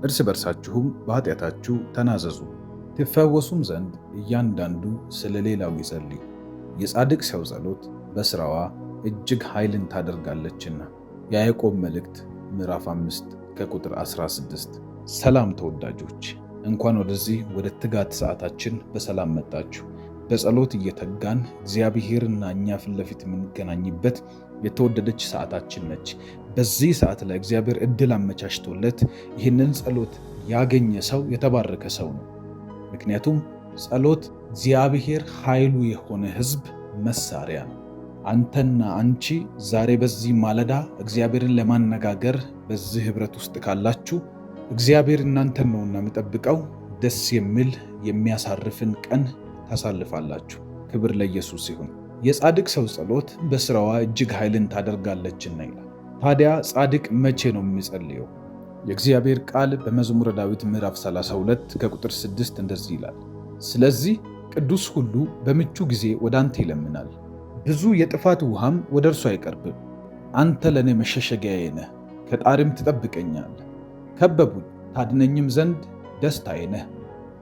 እርስ በርሳችሁም በኃጢአታችሁ ተናዘዙ፣ ትፈወሱም ዘንድ እያንዳንዱ ስለ ሌላው ይጸልይ። የጻድቅ ሰው ጸሎት በሥራዋ እጅግ ኃይልን ታደርጋለችና። የያዕቆብ መልእክት ምዕራፍ 5 ከቁጥር 16። ሰላም ተወዳጆች፣ እንኳን ወደዚህ ወደ ትጋት ሰዓታችን በሰላም መጣችሁ። በጸሎት እየተጋን እግዚአብሔርና እኛ ፊት ለፊት የምንገናኝበት የተወደደች ሰዓታችን ነች። በዚህ ሰዓት ላይ እግዚአብሔር ዕድል አመቻችቶለት ይህንን ጸሎት ያገኘ ሰው የተባረከ ሰው ነው። ምክንያቱም ጸሎት እግዚአብሔር ኃይሉ የሆነ ሕዝብ መሳሪያ ነው። አንተና አንቺ ዛሬ በዚህ ማለዳ እግዚአብሔርን ለማነጋገር በዚህ ኅብረት ውስጥ ካላችሁ እግዚአብሔር እናንተን ነውና የሚጠብቀው ደስ የሚል የሚያሳርፍን ቀን ታሳልፋላችሁ። ክብር ለኢየሱስ ይሁን። የጻድቅ ሰው ጸሎት በሥራዋ እጅግ ኃይልን ታደርጋለችና ይላል። ታዲያ ጻድቅ መቼ ነው የሚጸልየው? የእግዚአብሔር ቃል በመዝሙረ ዳዊት ምዕራፍ 32 ከቁጥር 6 እንደዚህ ይላል፣ ስለዚህ ቅዱስ ሁሉ በምቹ ጊዜ ወደ አንተ ይለምናል፣ ብዙ የጥፋት ውሃም ወደ እርሱ አይቀርብም። አንተ ለእኔ መሸሸጊያዬ ነህ፣ ከጣርም ትጠብቀኛለህ። ከበቡኝ ታድነኝም ዘንድ ደስታዬ ነህ።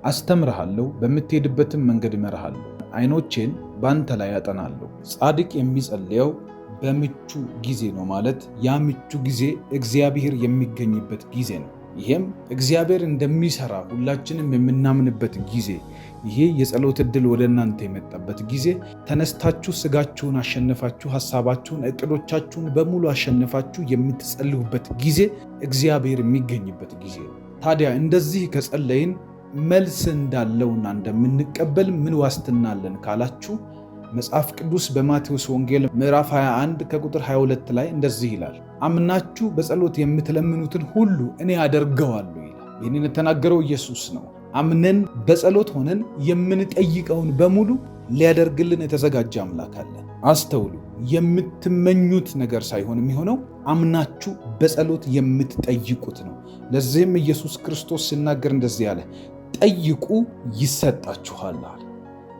አስተምርሃለሁ፣ በምትሄድበትም መንገድ እመራሃለሁ። ዓይኖቼን በአንተ ላይ አጠናለሁ። ጻድቅ የሚጸልየው በምቹ ጊዜ ነው። ማለት ያ ምቹ ጊዜ እግዚአብሔር የሚገኝበት ጊዜ ነው። ይሄም እግዚአብሔር እንደሚሰራ ሁላችንም የምናምንበት ጊዜ፣ ይሄ የጸሎት ዕድል ወደ እናንተ የመጣበት ጊዜ፣ ተነስታችሁ ስጋችሁን አሸንፋችሁ ሐሳባችሁን፣ ዕቅዶቻችሁን በሙሉ አሸንፋችሁ የምትጸልዩበት ጊዜ እግዚአብሔር የሚገኝበት ጊዜ ነው። ታዲያ እንደዚህ ከጸለይን መልስ እንዳለውና እንደምንቀበል ምን ዋስትና አለን ካላችሁ መጽሐፍ ቅዱስ በማቴዎስ ወንጌል ምዕራፍ 21 ከቁጥር 22 ላይ እንደዚህ ይላል፣ አምናችሁ በጸሎት የምትለምኑትን ሁሉ እኔ አደርገዋለሁ ይላል። ይህንን የተናገረው ኢየሱስ ነው። አምነን በጸሎት ሆነን የምንጠይቀውን በሙሉ ሊያደርግልን የተዘጋጀ አምላክ አለ። አስተውሉ፣ የምትመኙት ነገር ሳይሆን የሚሆነው አምናችሁ በጸሎት የምትጠይቁት ነው። ለዚህም ኢየሱስ ክርስቶስ ሲናገር እንደዚህ አለ፣ ጠይቁ ይሰጣችኋል አለ።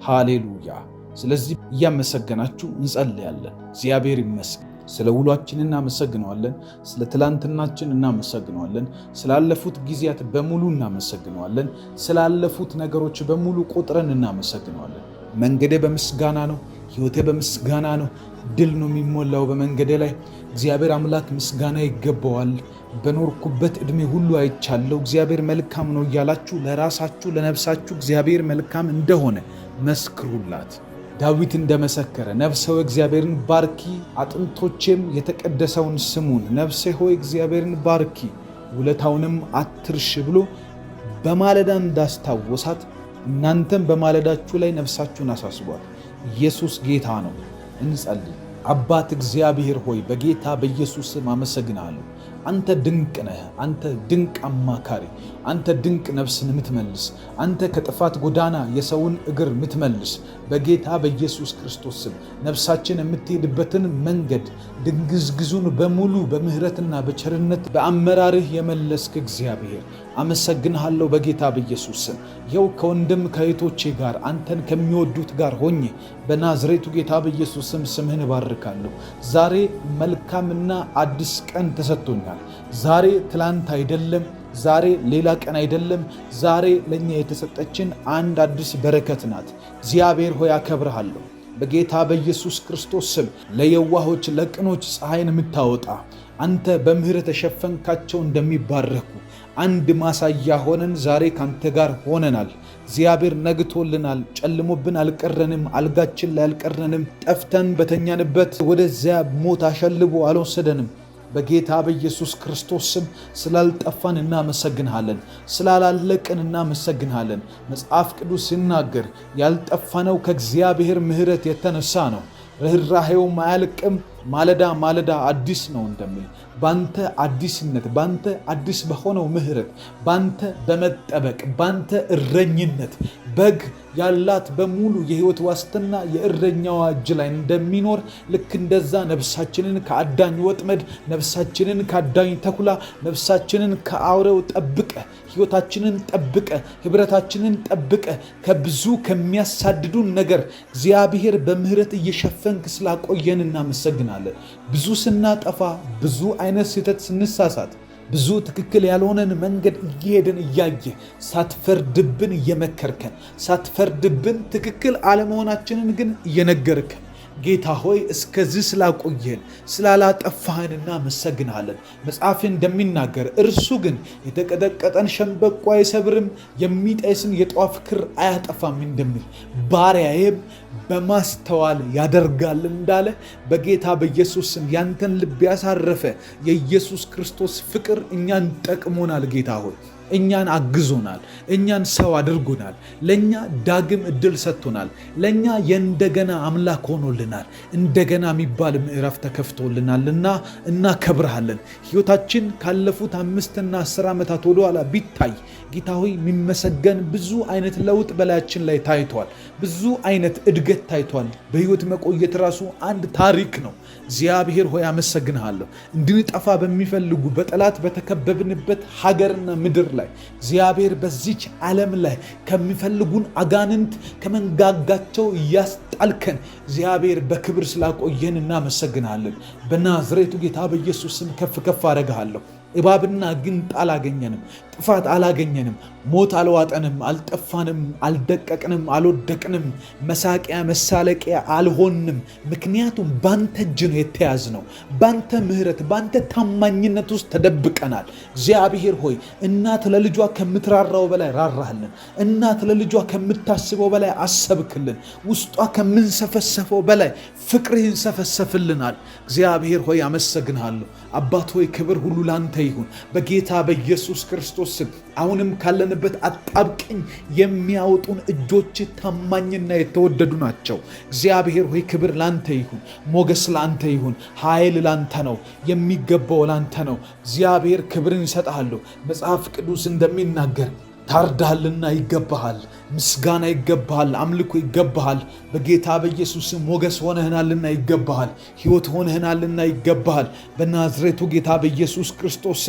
ሃሌሉያ። ስለዚህ እያመሰገናችሁ እንጸልያለን። እግዚአብሔር ይመስገን። ስለ ውሏችን እናመሰግነዋለን። ስለ ትላንትናችን እናመሰግነዋለን። ስላለፉት ጊዜያት በሙሉ እናመሰግነዋለን። ስላለፉት ነገሮች በሙሉ ቁጥረን እናመሰግነዋለን። መንገዴ በምስጋና ነው፣ ሕይወቴ በምስጋና ነው። ድል ነው የሚሞላው በመንገዴ ላይ። እግዚአብሔር አምላክ ምስጋና ይገባዋል። በኖርኩበት ዕድሜ ሁሉ አይቻለሁ፣ እግዚአብሔር መልካም ነው እያላችሁ ለራሳችሁ ለነፍሳችሁ እግዚአብሔር መልካም እንደሆነ መስክሩላት። ዳዊት እንደመሰከረ ነፍሴ ሆይ እግዚአብሔርን ባርኪ፣ አጥንቶቼም የተቀደሰውን ስሙን። ነፍሴ ሆይ እግዚአብሔርን ባርኪ፣ ውለታውንም አትርሽ ብሎ በማለዳ እንዳስታወሳት እናንተም በማለዳችሁ ላይ ነፍሳችሁን አሳስቧል። ኢየሱስ ጌታ ነው። እንጸልይ። አባት እግዚአብሔር ሆይ በጌታ በኢየሱስ ስም አመሰግናለሁ። አንተ ድንቅ ነህ። አንተ ድንቅ አማካሪ፣ አንተ ድንቅ ነፍስን የምትመልስ፣ አንተ ከጥፋት ጎዳና የሰውን እግር የምትመልስ፣ በጌታ በኢየሱስ ክርስቶስ ስም ነፍሳችን የምትሄድበትን መንገድ ድንግዝግዙን በሙሉ በምህረትና በቸርነት በአመራርህ የመለስክ እግዚአብሔር አመሰግንሃለሁ። በጌታ በኢየሱስ ስም ይኸው ከወንድም ከእህቶቼ ጋር አንተን ከሚወዱት ጋር ሆኜ በናዝሬቱ ጌታ በኢየሱስ ስም ስምህን እባርካለሁ። ዛሬ መልካምና አዲስ ቀን ተሰጥቶኛል። ዛሬ ትላንት አይደለም፣ ዛሬ ሌላ ቀን አይደለም። ዛሬ ለእኛ የተሰጠችን አንድ አዲስ በረከት ናት። እግዚአብሔር ሆይ አከብርሃለሁ። በጌታ በኢየሱስ ክርስቶስ ስም ለየዋሆች ለቅኖች ፀሐይን የምታወጣ አንተ በምህረት የሸፈንካቸው እንደሚባረኩ አንድ ማሳያ ሆነን ዛሬ ካንተ ጋር ሆነናል። እግዚአብሔር ነግቶልናል። ጨልሞብን አልቀረንም። አልጋችን ላይ አልቀረንም። ጠፍተን በተኛንበት ወደዚያ ሞት አሸልቦ አልወሰደንም። በጌታ በኢየሱስ ክርስቶስ ስም ስላልጠፋን እናመሰግንሃለን። ስላላለቅን እናመሰግንሃለን። መጽሐፍ ቅዱስ ሲናገር ያልጠፋነው ከእግዚአብሔር ምሕረት የተነሳ ነው፣ ርኅራኄውም አያልቅም፣ ማለዳ ማለዳ አዲስ ነው እንደሚል ባንተ አዲስነት፣ ባንተ አዲስ በሆነው ምሕረት፣ ባንተ በመጠበቅ፣ ባንተ እረኝነት በግ ያላት በሙሉ የሕይወት ዋስትና የእረኛዋ እጅ ላይ እንደሚኖር ልክ እንደዛ ነፍሳችንን ከአዳኝ ወጥመድ፣ ነፍሳችንን ከአዳኝ ተኩላ፣ ነፍሳችንን ከአውሬው ጠብቀ፣ ሕይወታችንን ጠብቀ፣ ኅብረታችንን ጠብቀ ከብዙ ከሚያሳድዱን ነገር እግዚአብሔር በምህረት እየሸፈንክ ስላቆየን እናመሰግናለን። ብዙ ስናጠፋ፣ ብዙ አይነት ስህተት ስንሳሳት ብዙ ትክክል ያልሆነን መንገድ እየሄድን እያየ ሳትፈርድብን እየመከርከን፣ ሳትፈርድብን ትክክል አለመሆናችንን ግን እየነገርከን ጌታ ሆይ እስከዚህ ስላቆየን ስላላጠፋህን እናመሰግናለን። መጽሐፍ እንደሚናገር እርሱ ግን የተቀጠቀጠን ሸምበቆ አይሰብርም፣ የሚጤስን የጧፍ ክር አያጠፋም እንደሚል ባሪያዬም በማስተዋል ያደርጋል እንዳለ በጌታ በኢየሱስ ስም ያንተን ልብ ያሳረፈ የኢየሱስ ክርስቶስ ፍቅር እኛን ጠቅሞናል። ጌታ ሆይ እኛን አግዞናል፣ እኛን ሰው አድርጎናል፣ ለኛ ዳግም እድል ሰጥቶናል፣ ለኛ የእንደገና አምላክ ሆኖልናል። እንደገና የሚባል ምዕራፍ ተከፍቶልናልና እናከብርሃለን። ሕይወታችን ካለፉት 5 እና 10 ዓመታት ወደ ኋላ ቢታይ ጌታ ሆይ የሚመሰገን ብዙ አይነት ለውጥ በላያችን ላይ ታይቷል። ብዙ አይነት እድገት ታይቷል። በሕይወት መቆየት ራሱ አንድ ታሪክ ነው። እግዚአብሔር ሆይ አመሰግንሃለሁ። እንድንጠፋ በሚፈልጉ በጠላት በተከበብንበት ሀገርና ምድር ላይ እግዚአብሔር በዚች ዓለም ላይ ከሚፈልጉን አጋንንት ከመንጋጋቸው እያስጣልከን እግዚአብሔር በክብር ስላቆየን እናመሰግናለን። በናዝሬቱ ጌታ በኢየሱስ ስም ከፍ ከፍ አደርግሃለሁ። እባብና ግንጥ አላገኘንም፣ ጥፋት አላገኘንም፣ ሞት አልዋጠንም፣ አልጠፋንም፣ አልደቀቅንም፣ አልወደቅንም፣ መሳቂያ መሳለቂያ አልሆንም። ምክንያቱም ባንተ እጅ ነው የተያዝነው። ባንተ ምሕረት ባንተ ታማኝነት ውስጥ ተደብቀናል። እግዚአብሔር ሆይ እናት ለልጇ ከምትራራው በላይ ራራህልን። እናት ለልጇ ከምታስበው በላይ አሰብክልን። ውስጧ ከምንሰፈሰፈው በላይ ፍቅርህን ሰፈሰፍልናል። እግዚአብሔር ሆይ አመሰግንሃለሁ። አባት ሆይ ክብር ሁሉ ላንተ ይሁን በጌታ በኢየሱስ ክርስቶስ ስም። አሁንም ካለንበት አጣብቅኝ የሚያወጡን እጆች ታማኝና የተወደዱ ናቸው። እግዚአብሔር ሆይ ክብር ላንተ ይሁን፣ ሞገስ ላንተ ይሁን፣ ኃይል ላንተ ነው፣ የሚገባው ላንተ ነው። እግዚአብሔር ክብርን ይሰጥሃለሁ። መጽሐፍ ቅዱስ እንደሚናገር ታርዳሃልና ይገባሃል፣ ምስጋና ይገባሃል፣ አምልኮ ይገባሃል። በጌታ በኢየሱስ ሞገስ ሆነህናልና ይገባሃል፣ ሕይወት ሆነህናልና ይገባሃል። በናዝሬቱ ጌታ በኢየሱስ ክርስቶስ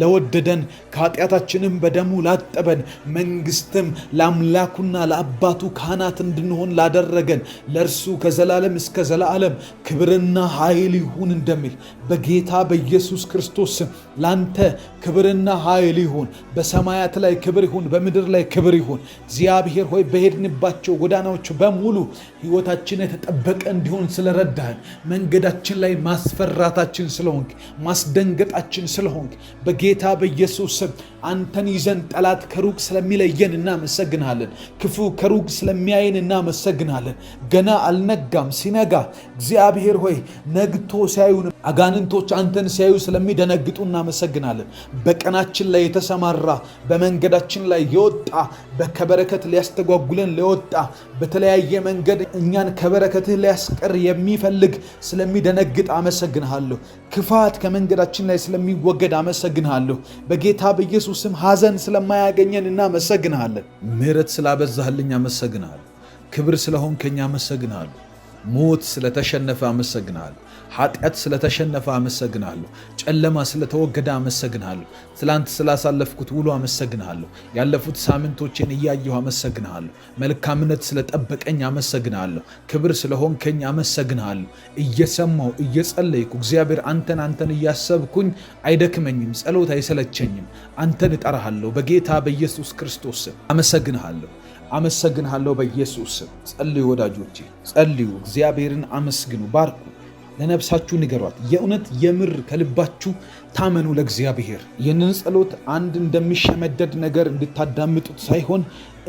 ለወደደን ከኃጢአታችንም በደሙ ላጠበን መንግስትም ለአምላኩና ለአባቱ ካህናት እንድንሆን ላደረገን ለእርሱ ከዘላለም እስከ ዘላለም ክብርና ኃይል ይሁን እንደሚል በጌታ በኢየሱስ ክርስቶስ ላንተ ክብርና ኃይል ይሁን። በሰማያት ላይ ክብር ይሁን፣ በምድር ላይ ክብር ይሁን። እግዚአብሔር ሆይ በሄድንባቸው ጎዳናዎች በሙሉ ሕይወታችን የተጠበቀ እንዲሆን ስለረዳህን፣ መንገዳችን ላይ ማስፈራታችን ስለሆንክ፣ ማስደንገጣችን ስለሆንክ በጌታ በኢየሱስ ስም አንተን ይዘን ጠላት ከሩቅ ስለሚለየን እናመሰግናለን። ክፉ ከሩቅ ስለሚያየን እናመሰግናለን። ገና አልነጋም፣ ሲነጋ እግዚአብሔር ሆይ ነግቶ ሲያዩን አጋንንቶች አንተን ሲያዩ ስለሚደነግጡ እናመሰግናለን። በቀናችን ላይ የተሰማራ በመንገዳችን ላይ የወጣ በከበረከት ሊያስተጓጉለን ለወጣ በተለያየ መንገድ እኛን ከበረከትህ ሊያስቀር የሚፈልግ ስለሚደነግጥ አመሰግንሃለሁ። ክፋት ከመንገዳችን ላይ ስለሚወገድ አመሰግንሃለሁ። በጌታ በኢየሱስ ስም ሐዘን ስለማያገኘን እናመሰግንሃለን። ምሕረት ስላበዛህልኝ አመሰግንሃለሁ። ክብር ስለሆንከኝ አመሰግንሃለሁ። ሞት ስለተሸነፈ አመሰግንሃለሁ። ኃጢአት ስለተሸነፈ አመሰግንሃለሁ። ጨለማ ስለተወገደ አመሰግንሃለሁ። ትላንት ስላሳለፍኩት ውሎ አመሰግንሃለሁ። ያለፉት ሳምንቶችን እያየሁ አመሰግንሃለሁ። መልካምነት ስለጠበቀኝ አመሰግንሃለሁ። ክብር ስለሆንከኝ አመሰግንሃለሁ። እየሰማሁ እየጸለይኩ እግዚአብሔር አንተን እያሰብኩኝ አይደክመኝም፣ ጸሎት አይሰለቸኝም። አንተን እጠራሃለሁ በጌታ በኢየሱስ ክርስቶስ አመሰግንሃለሁ በኢየሱስ ስም። ጸልዩ ወዳጆቼ፣ ጸልዩ። እግዚአብሔርን አመስግኑ፣ ባርኩ። ለነፍሳችሁ ንገሯት። የእውነት የምር ከልባችሁ ታመኑ ለእግዚአብሔር። ይህንን ጸሎት አንድ እንደሚሸመደድ ነገር እንድታዳምጡት ሳይሆን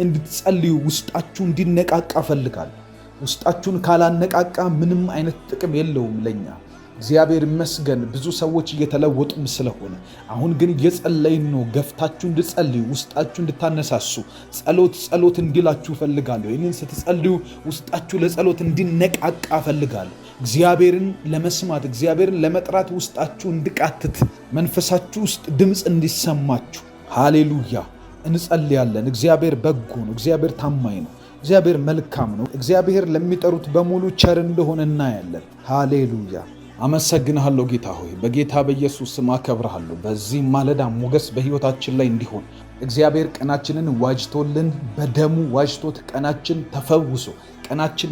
እንድትጸልዩ፣ ውስጣችሁ እንዲነቃቃ ፈልጋለሁ። ውስጣችሁን ካላነቃቃ ምንም አይነት ጥቅም የለውም ለኛ። እግዚአብሔር ይመስገን ብዙ ሰዎች እየተለወጡም ስለሆነ አሁን ግን እየጸለይን ነው። ገፍታችሁ እንድጸልዩ፣ ውስጣችሁ እንድታነሳሱ፣ ጸሎት እንዲላችሁ ፈልጋለሁ። ይህንን ስትጸልዩ ውስጣችሁ ለጸሎት እንዲነቃቃ ፈልጋለሁ። እግዚአብሔርን ለመስማት፣ እግዚአብሔርን ለመጥራት ውስጣችሁ እንዲቃትት፣ መንፈሳችሁ ውስጥ ድምፅ እንዲሰማችሁ። ሃሌሉያ! እንጸልያለን። እግዚአብሔር በጎ ነው። እግዚአብሔር ታማኝ ነው። እግዚአብሔር መልካም ነው። እግዚአብሔር ለሚጠሩት በሙሉ ቸር እንደሆነ እናያለን። ሃሌሉያ! አመሰግንሃለሁ ጌታ ሆይ፣ በጌታ በኢየሱስ ስም አከብርሃለሁ። በዚህ ማለዳ ሞገስ በሕይወታችን ላይ እንዲሆን እግዚአብሔር ቀናችንን ዋጅቶልን በደሙ ዋጅቶት ቀናችን ተፈውሶ ቀናችን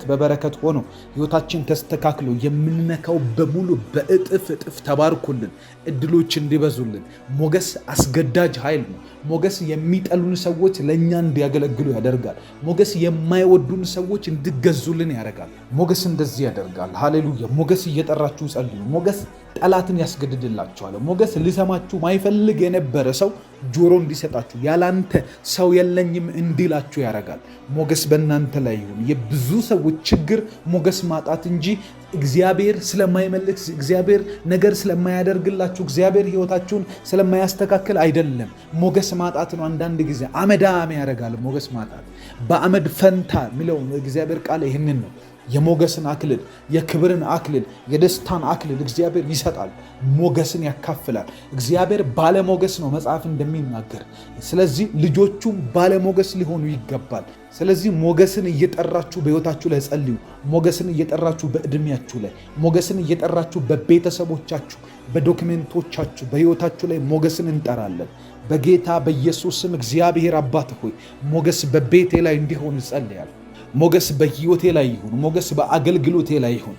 በበረከት ሆኖ ህይወታችን ተስተካክሎ የምንነካው በሙሉ በእጥፍ ተባርኩልን፣ እድሎች እንዲበዙልን። ሞገስ አስገዳጅ ኃይል ነው። ሞገስ የሚጠሉን ሰዎች ለእኛ እንዲያገለግሉ ያደርጋል። ሞገስ የማይወዱን ሰዎች እንዲገዙልን ያደርጋል። ሞገስ እንደዚህ ያደርጋል። ሃሌሉያ! ሞገስ እየጠራችሁ ጸልዩ። ሞገስ ጠላትን ያስገድድላችኋል። ሞገስ ሊሰማችሁ ማይፈልግ የነበረ ሰው ጆሮ እንዲሰጣችሁ፣ ያላንተ ሰው የለኝም እንዲላችሁ ያደርጋል። ሞገስ በእናንተ ላይ ይሁን። የብዙ ሰዎች ችግር ሞገስ ማጣት እንጂ እግዚአብሔር ስለማይመልክ፣ እግዚአብሔር ነገር ስለማያደርግላችሁ፣ እግዚአብሔር ህይወታችሁን ስለማያስተካክል አይደለም። ሞገስ ማጣት ነው። አንዳንድ ጊዜ አመዳም ያደርጋል። ሞገስ ማጣት በአመድ ፈንታ የሚለው እግዚአብሔር ቃል ይህንን ነው። የሞገስን አክሊል፣ የክብርን አክሊል፣ የደስታን አክሊል እግዚአብሔር ይሰጣል። ሞገስን ያካፍላል። እግዚአብሔር ባለሞገስ ነው መጽሐፍ እንደሚናገር። ስለዚህ ልጆቹም ባለሞገስ ሊሆኑ ይገባል። ስለዚህ ሞገስን እየጠራችሁ በህይወታችሁ ላይ ጸልዩ። ሞገስን እየጠራችሁ በእድሜያችሁ ላይ፣ ሞገስን እየጠራችሁ በቤተሰቦቻችሁ፣ በዶክሜንቶቻችሁ፣ በህይወታችሁ ላይ ሞገስን እንጠራለን። በጌታ በኢየሱስ ስም እግዚአብሔር አባት ሆይ ሞገስ በቤቴ ላይ እንዲሆን ይጸልያል። ሞገስ በህይወቴ ላይ ይሁን። ሞገስ በአገልግሎቴ ላይ ይሁን።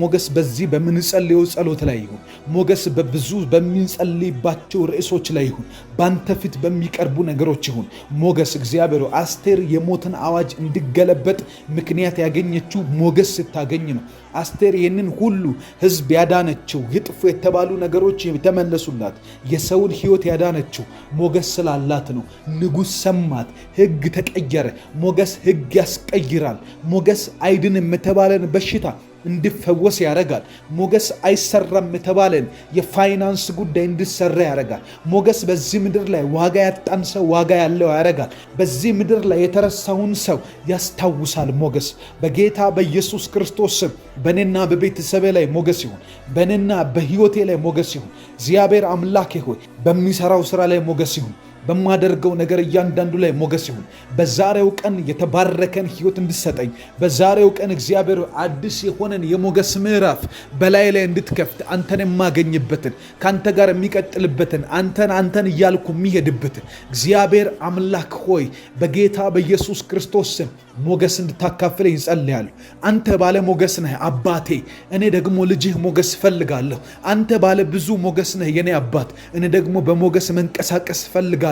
ሞገስ በዚህ በምንጸልየው ጸሎት ላይ ይሁን። ሞገስ በብዙ በምንጸልይባቸው ርዕሶች ላይ ይሁን። ባንተ ፊት በሚቀርቡ ነገሮች ይሁን። ሞገስ እግዚአብሔር አስቴር የሞትን አዋጅ እንዲገለበጥ ምክንያት ያገኘችው ሞገስ ስታገኝ ነው። አስቴር ይህንን ሁሉ ህዝብ ያዳነችው፣ ይጥፉ የተባሉ ነገሮች የተመለሱላት፣ የሰውን ህይወት ያዳነችው ሞገስ ስላላት ነው። ንጉሥ ሰማት፣ ህግ ተቀየረ። ሞገስ ህግ ያስቀይራል። ሞገስ አይድንም የተባለን በሽታ እንዲፈወስ ያደርጋል። ሞገስ አይሰራም የተባለን የፋይናንስ ጉዳይ እንዲሰራ ያደርጋል። ሞገስ በዚህ ምድር ላይ ዋጋ ያጣን ሰው ዋጋ ያለው ያደርጋል። በዚህ ምድር ላይ የተረሳውን ሰው ያስታውሳል። ሞገስ በጌታ በኢየሱስ ክርስቶስ ስም በእኔና በቤተሰቤ ላይ ሞገስ ይሁን። በእኔና በህይወቴ ላይ ሞገስ ይሁን። እግዚአብሔር አምላኬ ሆይ በሚሰራው ስራ ላይ ሞገስ ይሁን። በማደርገው ነገር እያንዳንዱ ላይ ሞገስ ይሁን። በዛሬው ቀን የተባረከን ህይወት እንድሰጠኝ፣ በዛሬው ቀን እግዚአብሔር አዲስ የሆነን የሞገስ ምዕራፍ በላይ ላይ እንድትከፍት፣ አንተን የማገኝበትን፣ ከአንተ ጋር የሚቀጥልበትን፣ አንተን እያልኩ የሚሄድበትን እግዚአብሔር አምላክ ሆይ በጌታ በኢየሱስ ክርስቶስ ስም ሞገስ እንድታካፍለኝ ይጸልያለሁ። አንተ ባለ ሞገስ ነህ አባቴ፣ እኔ ደግሞ ልጅህ ሞገስ ፈልጋለሁ። አንተ ባለ ብዙ ሞገስ ነህ የኔ አባት፣ እኔ ደግሞ በሞገስ መንቀሳቀስ ፈልጋለሁ።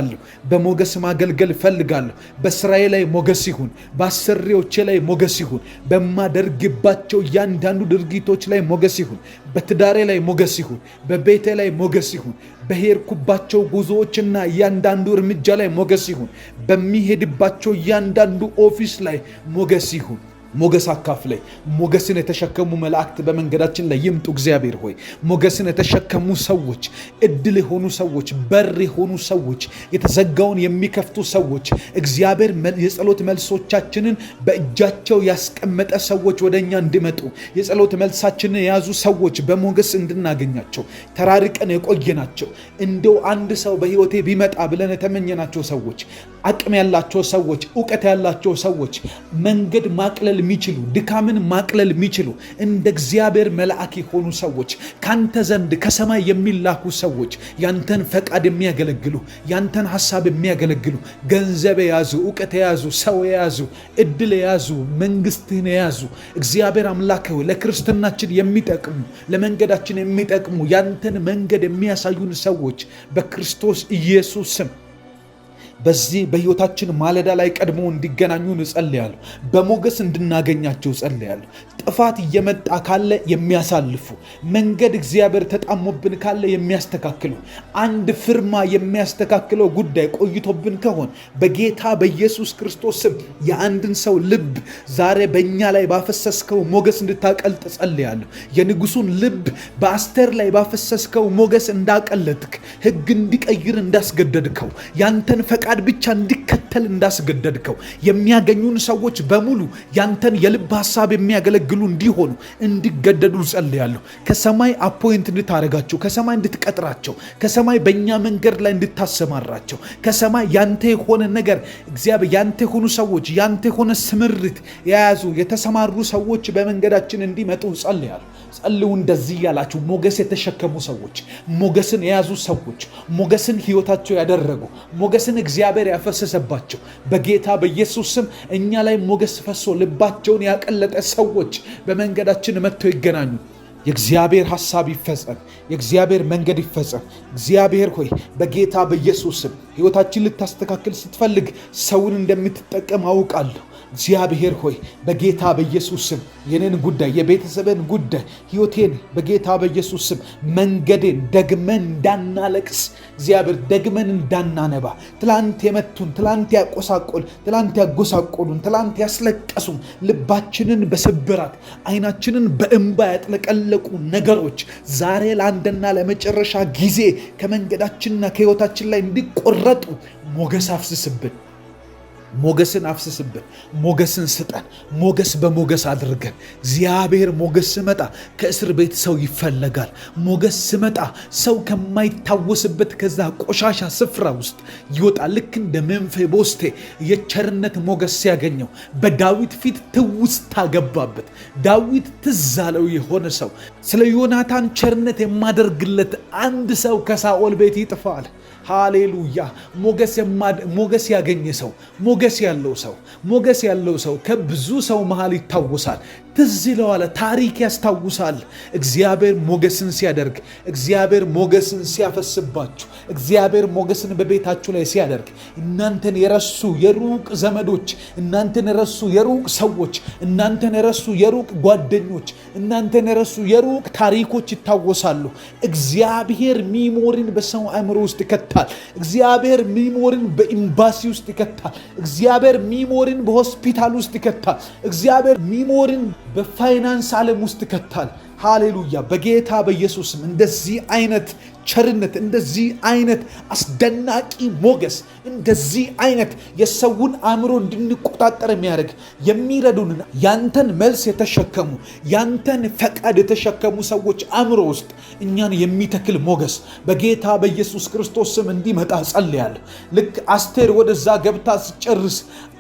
በሞገስ ማገልገል ፈልጋለሁ። በስራዬ ላይ ሞገስ ይሁን። በአሰሪዎቼ ላይ ሞገስ ይሁን። በማደርግባቸው እያንዳንዱ ድርጊቶች ላይ ሞገስ ይሁን። በትዳሬ ላይ ሞገስ ይሁን። በቤቴ ላይ ሞገስ ይሁን። በሄድኩባቸው ጉዞዎችና እያንዳንዱ እርምጃ ላይ ሞገስ ይሁን። በሚሄድባቸው እያንዳንዱ ኦፊስ ላይ ሞገስ ይሁን። ሞገስ አካፍለኝ። ሞገስን የተሸከሙ መላእክት በመንገዳችን ላይ ይምጡ። እግዚአብሔር ሆይ ሞገስን የተሸከሙ ሰዎች፣ እድል የሆኑ ሰዎች፣ በር የሆኑ ሰዎች፣ የተዘጋውን የሚከፍቱ ሰዎች፣ እግዚአብሔር የጸሎት መልሶቻችንን በእጃቸው ያስቀመጠ ሰዎች ወደኛ እንዲመጡ፣ የጸሎት መልሳችንን የያዙ ሰዎች በሞገስ እንድናገኛቸው፣ ተራርቀን የቆየናቸው እንደው አንድ ሰው በህይወቴ ቢመጣ ብለን የተመኘናቸው ሰዎች፣ አቅም ያላቸው ሰዎች፣ ዕውቀት ያላቸው ሰዎች፣ መንገድ ማቅለል የሚችሉ፣ ድካምን ማቅለል የሚችሉ እንደ እግዚአብሔር መልአክ የሆኑ ሰዎች፣ ካንተ ዘንድ ከሰማይ የሚላኩ ሰዎች፣ ያንተን ፈቃድ የሚያገለግሉ፣ ያንተን ሐሳብ የሚያገለግሉ፣ ገንዘብ የያዙ፣ ዕውቀት የያዙ፣ ሰው የያዙ፣ እድል የያዙ፣ መንግስትህን የያዙ እግዚአብሔር አምላክ ሆይ ለክርስትናችን የሚጠቅሙ፣ ለመንገዳችን የሚጠቅሙ ያንተን መንገድ የሚያሳዩን ሰዎች በክርስቶስ ኢየሱስ ስም በዚህ በህይወታችን ማለዳ ላይ ቀድሞ እንዲገናኙን እጸልያለሁ። በሞገስ እንድናገኛቸው እጸልያለሁ። ጥፋት እየመጣ ካለ የሚያሳልፉ፣ መንገድ እግዚአብሔር ተጣሞብን ካለ የሚያስተካክሉ፣ አንድ ፍርማ የሚያስተካክለው ጉዳይ ቆይቶብን ከሆን በጌታ በኢየሱስ ክርስቶስ ስም የአንድን ሰው ልብ ዛሬ በእኛ ላይ ባፈሰስከው ሞገስ እንድታቀልጥ እጸልያለሁ። የንጉሱን ልብ በአስቴር ላይ ባፈሰስከው ሞገስ እንዳቀለጥክ፣ ህግ እንዲቀይር እንዳስገደድከው፣ ያንተን ፈቃድ ብቻ እንዲከተል እንዳስገደድከው፣ የሚያገኙን ሰዎች በሙሉ ያንተን የልብ ሐሳብ የሚያገለግሉ እንዲሆኑ እንዲገደዱ ጸልያለሁ። ከሰማይ አፖይንት እንድታረጋቸው፣ ከሰማይ እንድትቀጥራቸው፣ ከሰማይ በእኛ መንገድ ላይ እንድታሰማራቸው፣ ከሰማይ ያንተ የሆነ ነገር እግዚአብሔር ያንተ የሆኑ ሰዎች፣ ያንተ የሆነ ስምርት የያዙ የተሰማሩ ሰዎች በመንገዳችን እንዲመጡ ጸልያለሁ። ጸልዩ እንደዚህ ያላችሁ ሞገስ የተሸከሙ ሰዎች፣ ሞገስን የያዙ ሰዎች፣ ሞገስን ሕይወታቸው ያደረጉ፣ ሞገስን እግዚአብሔር ያፈሰሰባቸው በጌታ በኢየሱስ ስም እኛ ላይ ሞገስ ፈሶ ልባቸውን ያቀለጠ ሰዎች በመንገዳችን መጥተው ይገናኙ። የእግዚአብሔር ሐሳብ ይፈጸም፣ የእግዚአብሔር መንገድ ይፈጸም። እግዚአብሔር ሆይ በጌታ በኢየሱስ ስም ሕይወታችን ልታስተካክል ስትፈልግ ሰውን እንደምትጠቀም አውቃለሁ። እግዚአብሔር ሆይ በጌታ በኢየሱስ ስም የኔን ጉዳይ፣ የቤተሰብን ጉዳይ፣ ሕይወቴን በጌታ በኢየሱስ ስም መንገዴን ደግመን እንዳናለቅስ፣ እግዚአብሔር ደግመን እንዳናነባ፣ ትላንት የመቱን፣ ትላንት ያጎሳቆሉን፣ ትላንት ያስለቀሱን፣ ልባችንን በስብራት ዓይናችንን በእንባ ያጥለቀለቁ ነገሮች ዛሬ ለአንድና ለመጨረሻ ጊዜ ከመንገዳችንና ከሕይወታችን ላይ እንዲቆረጡ ሞገስ አፍስስብን። ሞገስን አፍስስብን። ሞገስን ስጠን። ሞገስ በሞገስ አድርገን። እግዚአብሔር ሞገስ ስመጣ ከእስር ቤት ሰው ይፈለጋል። ሞገስ ስመጣ ሰው ከማይታወስበት ከዛ ቆሻሻ ስፍራ ውስጥ ይወጣል። ልክ እንደ ሜምፊቦስቴ የቸርነት ሞገስ ሲያገኘው በዳዊት ፊት ትውስታ ገባበት። ዳዊት ትዝ አለው የሆነ ሰው ስለ ዮናታን ቸርነት የማደርግለት አንድ ሰው ከሳኦል ቤት ይጥፋል። ሃሌሉያ! ሞገስ ያገኘ ሰው፣ ሞገስ ያለው ሰው ከብዙ ሰው መሃል ይታወሳል። ትዝ ይለዋል፣ ታሪክ ያስታውሳል። እግዚአብሔር ሞገስን ሲያደርግ፣ እግዚአብሔር ሞገስን ሲያፈስባችሁ፣ እግዚአብሔር ሞገስን በቤታችሁ ላይ ሲያደርግ እናንተን የረሱ የሩቅ ዘመዶች፣ እናንተን የረሱ የሩቅ ሰዎች፣ እናንተን የረሱ የሩቅ ጓደኞች፣ እናንተን የረሱ የሩቅ ታሪኮች ይታወሳሉ። እግዚአብሔር ሚሞሪን በሰው አእምሮ ውስጥ ይከታል። እግዚአብሔር ሚሞሪን በኤምባሲ ውስጥ ይከታል። እግዚአብሔር ሚሞሪን በሆስፒታል ውስጥ ይከታል። እግዚአብሔር ሚሞሪን በፋይናንስ ዓለም ውስጥ ይከታል። ሃሌሉያ! በጌታ በኢየሱስም እንደዚህ አይነት ቸርነት፣ እንደዚህ አይነት አስደናቂ ሞገስ፣ እንደዚህ አይነት የሰውን አእምሮ እንድንቆጣጠር የሚያደርግ የሚረዱን ያንተን መልስ የተሸከሙ ያንተን ፈቃድ የተሸከሙ ሰዎች አእምሮ ውስጥ እኛን የሚተክል ሞገስ በጌታ በኢየሱስ ክርስቶስ ስም እንዲመጣ ጸልያለሁ። ልክ አስቴር ወደዛ ገብታ ስጨርስ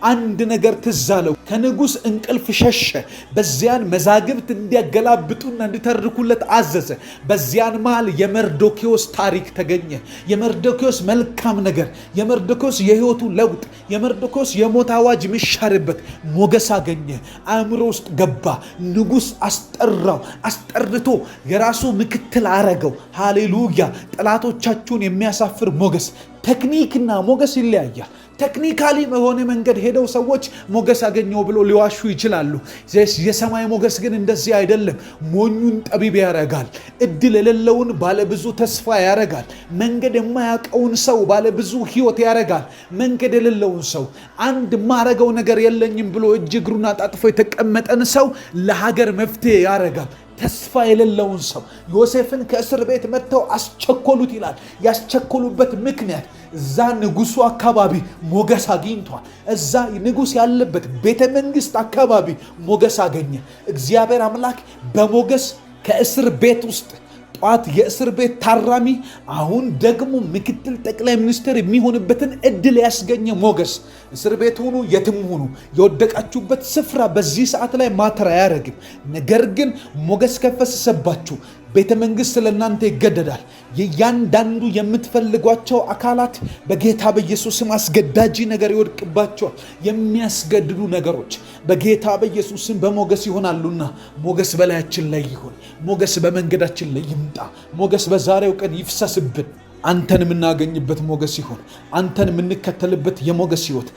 አንድ ነገር ትዝ አለው። ከንጉሥ እንቅልፍ ሸሸ። በዚያን መዛግብት እንዲያገላብጡና እንዲተርኩለት አዘዘ። በዚያን መሃል የመርዶኪዎስ ታሪክ ተገኘ። የመርዶኪዎስ መልካም ነገር፣ የመርዶኪዎስ የሕይወቱ ለውጥ፣ የመርዶኪዎስ የሞት አዋጅ የሚሻርበት ሞገስ አገኘ። አእምሮ ውስጥ ገባ። ንጉሥ አስጠራው። አስጠርቶ የራሱ ምክትል አረገው። ሃሌሉያ! ጠላቶቻችሁን የሚያሳፍር ሞገስ። ቴክኒክና ሞገስ ይለያያል። ቴክኒካሊ በሆነ መንገድ ሄደው ሰዎች ሞገስ አገኘው ብሎ ሊዋሹ ይችላሉ። የሰማይ ሞገስ ግን እንደዚህ አይደለም። ሞኙን ጠቢብ ያረጋል። እድል የሌለውን ባለብዙ ተስፋ ያረጋል። መንገድ የማያውቀውን ሰው ባለብዙ ሕይወት ያረጋል። መንገድ የሌለውን ሰው አንድ ማረገው ነገር የለኝም ብሎ እጅ እግሩን አጣጥፎ የተቀመጠን ሰው ለሀገር መፍትሄ ያረጋል። ተስፋ የሌለውን ሰው ዮሴፍን ከእስር ቤት መጥተው አስቸኮሉት ይላል። ያስቸኮሉበት ምክንያት እዛ ንጉሱ አካባቢ ሞገስ አግኝቷል። እዛ ንጉስ ያለበት ቤተ መንግስት አካባቢ ሞገስ አገኘ። እግዚአብሔር አምላክ በሞገስ ከእስር ቤት ውስጥ ጧት የእስር ቤት ታራሚ አሁን ደግሞ ምክትል ጠቅላይ ሚኒስትር የሚሆንበትን እድል ያስገኘ ሞገስ። እስር ቤት ሁኑ፣ የትም ሁኑ፣ የወደቃችሁበት ስፍራ በዚህ ሰዓት ላይ ማተር አያረግም። ነገር ግን ሞገስ ከፈሰሰባችሁ ቤተ መንግስት ለእናንተ ይገደዳል። የእያንዳንዱ የምትፈልጓቸው አካላት በጌታ በኢየሱስም አስገዳጅ ነገር ይወድቅባቸዋል። የሚያስገድዱ ነገሮች በጌታ በኢየሱስም በሞገስ ይሆናሉና ሞገስ በላያችን ላይ ይሁን። ሞገስ በመንገዳችን ላይ ይምጣ። ሞገስ በዛሬው ቀን ይፍሰስብን። አንተን የምናገኝበት ሞገስ ይሁን። አንተን የምንከተልበት የሞገስ ሕይወት፣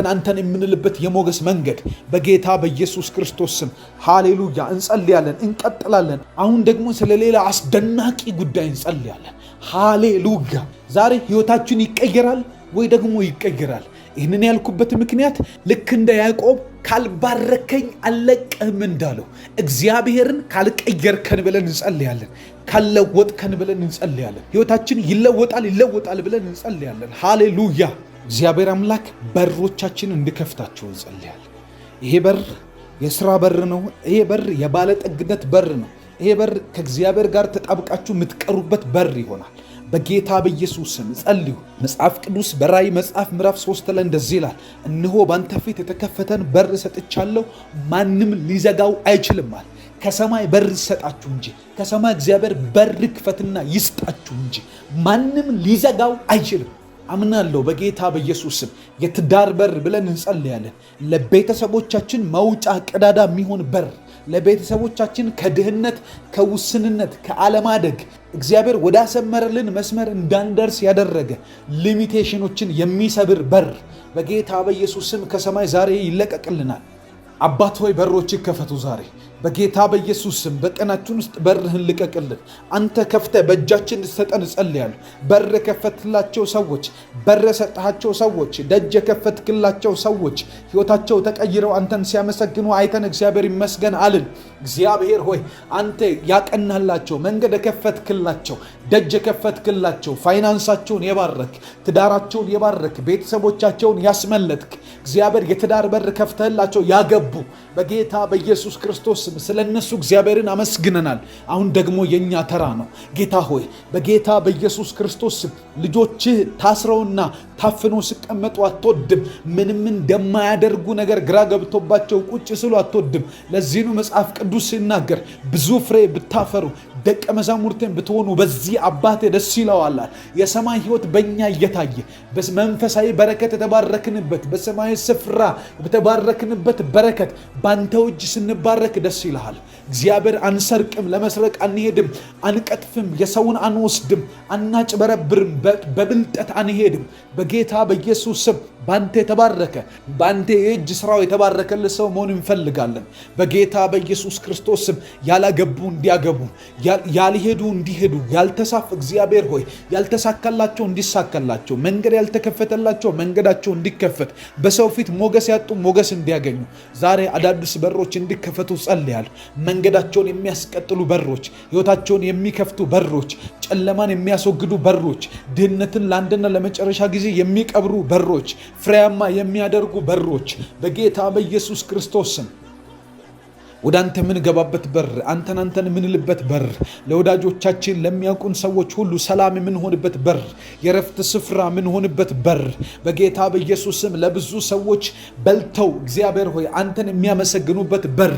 አንተን የምንልበት የሞገስ መንገድ በጌታ በኢየሱስ ክርስቶስ ስም ሃሌሉያ። እንጸልያለን፣ እንቀጥላለን። አሁን ደግሞ ስለሌላ አስደናቂ ጉዳይ እንጸልያለን። ሃሌሉያ። ዛሬ ሕይወታችን ይቀየራል ወይ ደግሞ ይቀየራል። ይህንን ያልኩበት ምክንያት ልክ እንደ ያዕቆብ ካልባረከኝ አልለቅህም እንዳለው እግዚአብሔርን ካልቀየርከን ብለን እንጸልያለን። ካልለወጥከን ብለን እንጸልያለን። ሕይወታችን ይለወጣል ብለን እንጸልያለን። ሃሌሉያ። እግዚአብሔር አምላክ በሮቻችን እንዲከፍታቸው እንጸልያለን። ይሄ በር የሥራ በር ነው። ይሄ በር የባለጠግነት በር ነው። ይሄ በር ከእግዚአብሔር ጋር ተጣብቃችሁ የምትቀሩበት በር ይሆናል። በጌታ በኢየሱስ ስም ጸልዩ። መጽሐፍ ቅዱስ በራእይ መጽሐፍ ምዕራፍ 3 ላይ እንደዚህ ይላል፣ እነሆ ባንተ ፊት የተከፈተን በር ሰጥቻለሁ፣ ማንም ሊዘጋው አይችልም አለ። ከሰማይ በር ይሰጣችሁ እንጂ ከሰማይ እግዚአብሔር በር ክፈትና ይስጣችሁ እንጂ ማንም ሊዘጋው አይችልም። አምናለሁ በጌታ በኢየሱስ ስም የትዳር በር ብለን እንጸልያለን። ለቤተሰቦቻችን መውጫ ቀዳዳ የሚሆን በር፣ ለቤተሰቦቻችን ከድህነት፣ ከውስንነት፣ ከአለማደግ እግዚአብሔር ወዳሰመረልን መስመር እንዳንደርስ ያደረገ ሊሚቴሽኖችን የሚሰብር በር በጌታ በኢየሱስ ስም ከሰማይ ዛሬ ይለቀቅልናል። አባት ሆይ በሮች ይከፈቱ ዛሬ በጌታ በኢየሱስ ስም። በቀናችን ውስጥ በርህን ልቀቅልን። አንተ ከፍተህ በእጃችን እንድትሰጠን እጸልያለሁ። በር የከፈትላቸው ሰዎች፣ በር የሰጠሃቸው ሰዎች፣ ደጅ የከፈትክላቸው ሰዎች ሕይወታቸው ተቀይረው አንተን ሲያመሰግኑ አይተን እግዚአብሔር ይመስገን አልን። እግዚአብሔር ሆይ አንተ ያቀናላቸው፣ መንገድ የከፈትክላቸው፣ ደጅ የከፈትክላቸው፣ ፋይናንሳቸውን የባረክ፣ ትዳራቸውን የባረክ፣ ቤተሰቦቻቸውን ያስመለጥክ እግዚአብሔር የትዳር በር ከፍተህላቸው ያገቡ በጌታ በኢየሱስ ክርስቶስ ስለነሱ እግዚአብሔርን አመስግነናል። አሁን ደግሞ የኛ ተራ ነው። ጌታ ሆይ በጌታ በኢየሱስ ክርስቶስ ልጆችህ ታስረውና ታፍነው ሲቀመጡ አትወድም። ምንም እንደማያደርጉ ነገር ግራ ገብቶባቸው ቁጭ ስሉ አትወድም። ለዚህ ነው መጽሐፍ ቅዱስ ሲናገር ብዙ ፍሬ ብታፈሩ ደቀ መዛሙርትን ብትሆኑ በዚህ አባቴ ደስ ይለዋል። የሰማይ ሕይወት በእኛ እየታየ በመንፈሳዊ በረከት የተባረክንበት በሰማይ ስፍራ በተባረክንበት በረከት ባንተው እጅ ስንባረክ ደስ ይልሃል። እግዚአብሔር አንሰርቅም፣ ለመስረቅ አንሄድም፣ አንቀጥፍም፣ የሰውን አንወስድም፣ አናጭበረብርም፣ በብልጠት አንሄድም። በጌታ በኢየሱስ ስም ባንተ የተባረከ ባንተ የእጅ ስራው የተባረከልህ ሰው መሆን እንፈልጋለን። በጌታ በኢየሱስ ክርስቶስ ስም ያላገቡ እንዲያገቡ፣ ያልሄዱ እንዲሄዱ፣ ያልተሳፍ እግዚአብሔር ሆይ ያልተሳካላቸው እንዲሳካላቸው፣ መንገድ ያልተከፈተላቸው መንገዳቸው እንዲከፈት፣ በሰው ፊት ሞገስ ያጡ ሞገስ እንዲያገኙ ዛሬ አዳዲስ በሮች እንዲከፈቱ ጸልያለሁ። መንገዳቸውን የሚያስቀጥሉ በሮች፣ ሕይወታቸውን የሚከፍቱ በሮች፣ ጨለማን የሚያስወግዱ በሮች፣ ድህነትን ለአንድና ለመጨረሻ ጊዜ የሚቀብሩ በሮች፣ ፍሬያማ የሚያደርጉ በሮች በጌታ በኢየሱስ ክርስቶስ ስም ወደ አንተ የምንገባበት በር፣ አንተን የምንልበት በር፣ ለወዳጆቻችን ለሚያውቁን ሰዎች ሁሉ ሰላም የምንሆንበት በር፣ የረፍት ስፍራ የምንሆንበት በር በጌታ በኢየሱስ ስም ለብዙ ሰዎች በልተው እግዚአብሔር ሆይ አንተን የሚያመሰግኑበት በር፣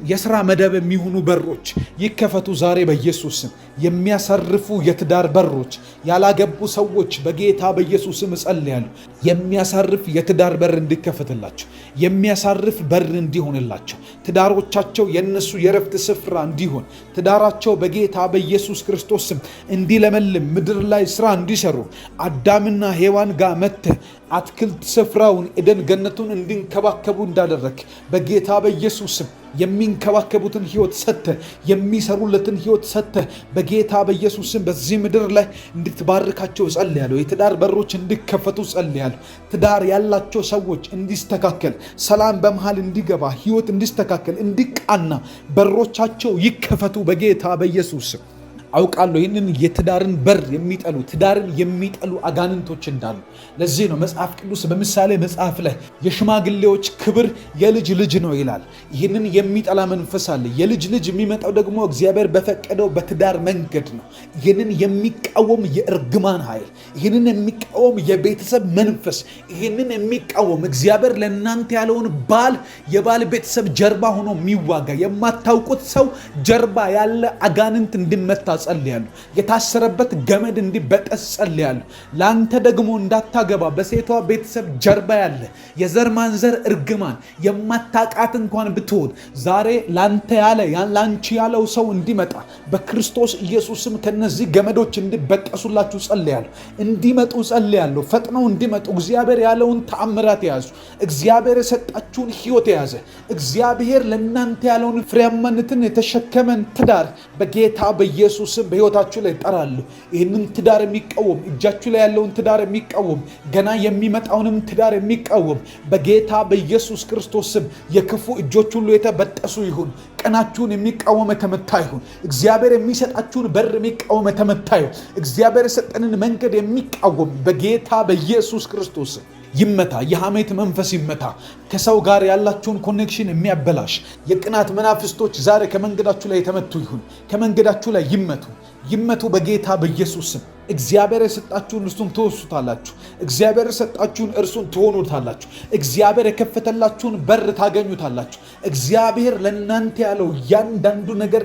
የሥራ መደብ የሚሆኑ በሮች ይከፈቱ ዛሬ በኢየሱስ ስም። የሚያሳርፉ የትዳር በሮች፣ ያላገቡ ሰዎች በጌታ በኢየሱስ ስም እጸልያለሁ። የሚያሳርፍ የትዳር በር እንዲከፈትላቸው፣ የሚያሳርፍ በር እንዲሆንላቸው፣ ትዳሮቻቸው የነሱ የረፍት ስፍራ እንዲሆን፣ ትዳራቸው በጌታ በኢየሱስ ክርስቶስ ስም እንዲለመልም፣ ምድር ላይ ስራ እንዲሰሩ፣ አዳምና ሔዋን ጋር መጥተህ አትክልት ስፍራውን ኤደን ገነቱን እንዲንከባከቡ እንዳደረግ በጌታ በኢየሱስ ስም የሚንከባከቡትን ሕይወት ሰጥተህ የሚሰሩለትን ሕይወት ሰጥተህ በጌታ በኢየሱስ ስም በዚህ ምድር ላይ እንድትባርካቸው ጸልያለሁ። የትዳር በሮች እንዲከፈቱ ጸልያለሁ። ትዳር ያላቸው ሰዎች እንዲስተካከል፣ ሰላም በመሃል እንዲገባ፣ ሕይወት እንዲስተካከል፣ እንዲቃና በሮቻቸው ይከፈቱ በጌታ በኢየሱስ ስም። አውቃለሁ ይህንን የትዳርን በር የሚጠሉ ትዳርን የሚጠሉ አጋንንቶች እንዳሉ። ለዚህ ነው መጽሐፍ ቅዱስ በምሳሌ መጽሐፍ ላይ የሽማግሌዎች ክብር የልጅ ልጅ ነው ይላል። ይህንን የሚጠላ መንፈስ አለ። የልጅ ልጅ የሚመጣው ደግሞ እግዚአብሔር በፈቀደው በትዳር መንገድ ነው። ይህንን የሚቃወም የእርግማን ኃይል፣ ይህንን የሚቃወም የቤተሰብ መንፈስ፣ ይህንን የሚቃወም እግዚአብሔር ለእናንተ ያለውን ባል የባል ቤተሰብ ጀርባ ሆኖ የሚዋጋ የማታውቁት ሰው ጀርባ ያለ አጋንንት እንዲመታ ጸልያለሁ። የታሰረበት ገመድ እንዲበጠስ ጸልያለሁ። ለአንተ ደግሞ እንዳታገባ በሴቷ ቤተሰብ ጀርባ ያለ የዘር ማንዘር እርግማን የማታቃት እንኳን ብትሆን ዛሬ ላንተ ያለ ላንቺ ያለው ሰው እንዲመጣ በክርስቶስ ኢየሱስም ከነዚህ ገመዶች እንዲበጠሱላችሁ ጸልያለሁ። እንዲመጡ ጸልያለሁ። ፈጥነው እንዲመጡ እግዚአብሔር ያለውን ተአምራት የያዙ፣ እግዚአብሔር የሰጣችሁን ሕይወት የያዘ፣ እግዚአብሔር ለእናንተ ያለውን ፍሬያማነትን የተሸከመን ትዳር በጌታ በኢየሱስ በሕይወታችሁ ላይ ጠራለሁ። ይህንን ትዳር የሚቃወም እጃችሁ ላይ ያለውን ትዳር የሚቃወም ገና የሚመጣውንም ትዳር የሚቃወም በጌታ በኢየሱስ ክርስቶስ ስም የክፉ እጆች ሁሉ የተበጠሱ ይሁን። ቀናችሁን የሚቃወም የተመታ ይሁን። እግዚአብሔር የሚሰጣችሁን በር የሚቃወም የተመታ ይሁን። እግዚአብሔር የሰጠንን መንገድ የሚቃወም በጌታ በኢየሱስ ክርስቶስ ይመታ። የሐሜት መንፈስ ይመታ። ከሰው ጋር ያላችሁን ኮኔክሽን የሚያበላሽ የቅናት መናፍስቶች ዛሬ ከመንገዳችሁ ላይ የተመቱ ይሁን። ከመንገዳችሁ ላይ ይመቱ። ይመቱ በጌታ በኢየሱስ ስም። እግዚአብሔር የሰጣችሁን እርሱን ትወርሱታላችሁ። እግዚአብሔር የሰጣችሁን እርሱን ትሆኑታላችሁ። እግዚአብሔር የከፈተላችሁን በር ታገኙታላችሁ። እግዚአብሔር ለእናንተ ያለው እያንዳንዱ ነገር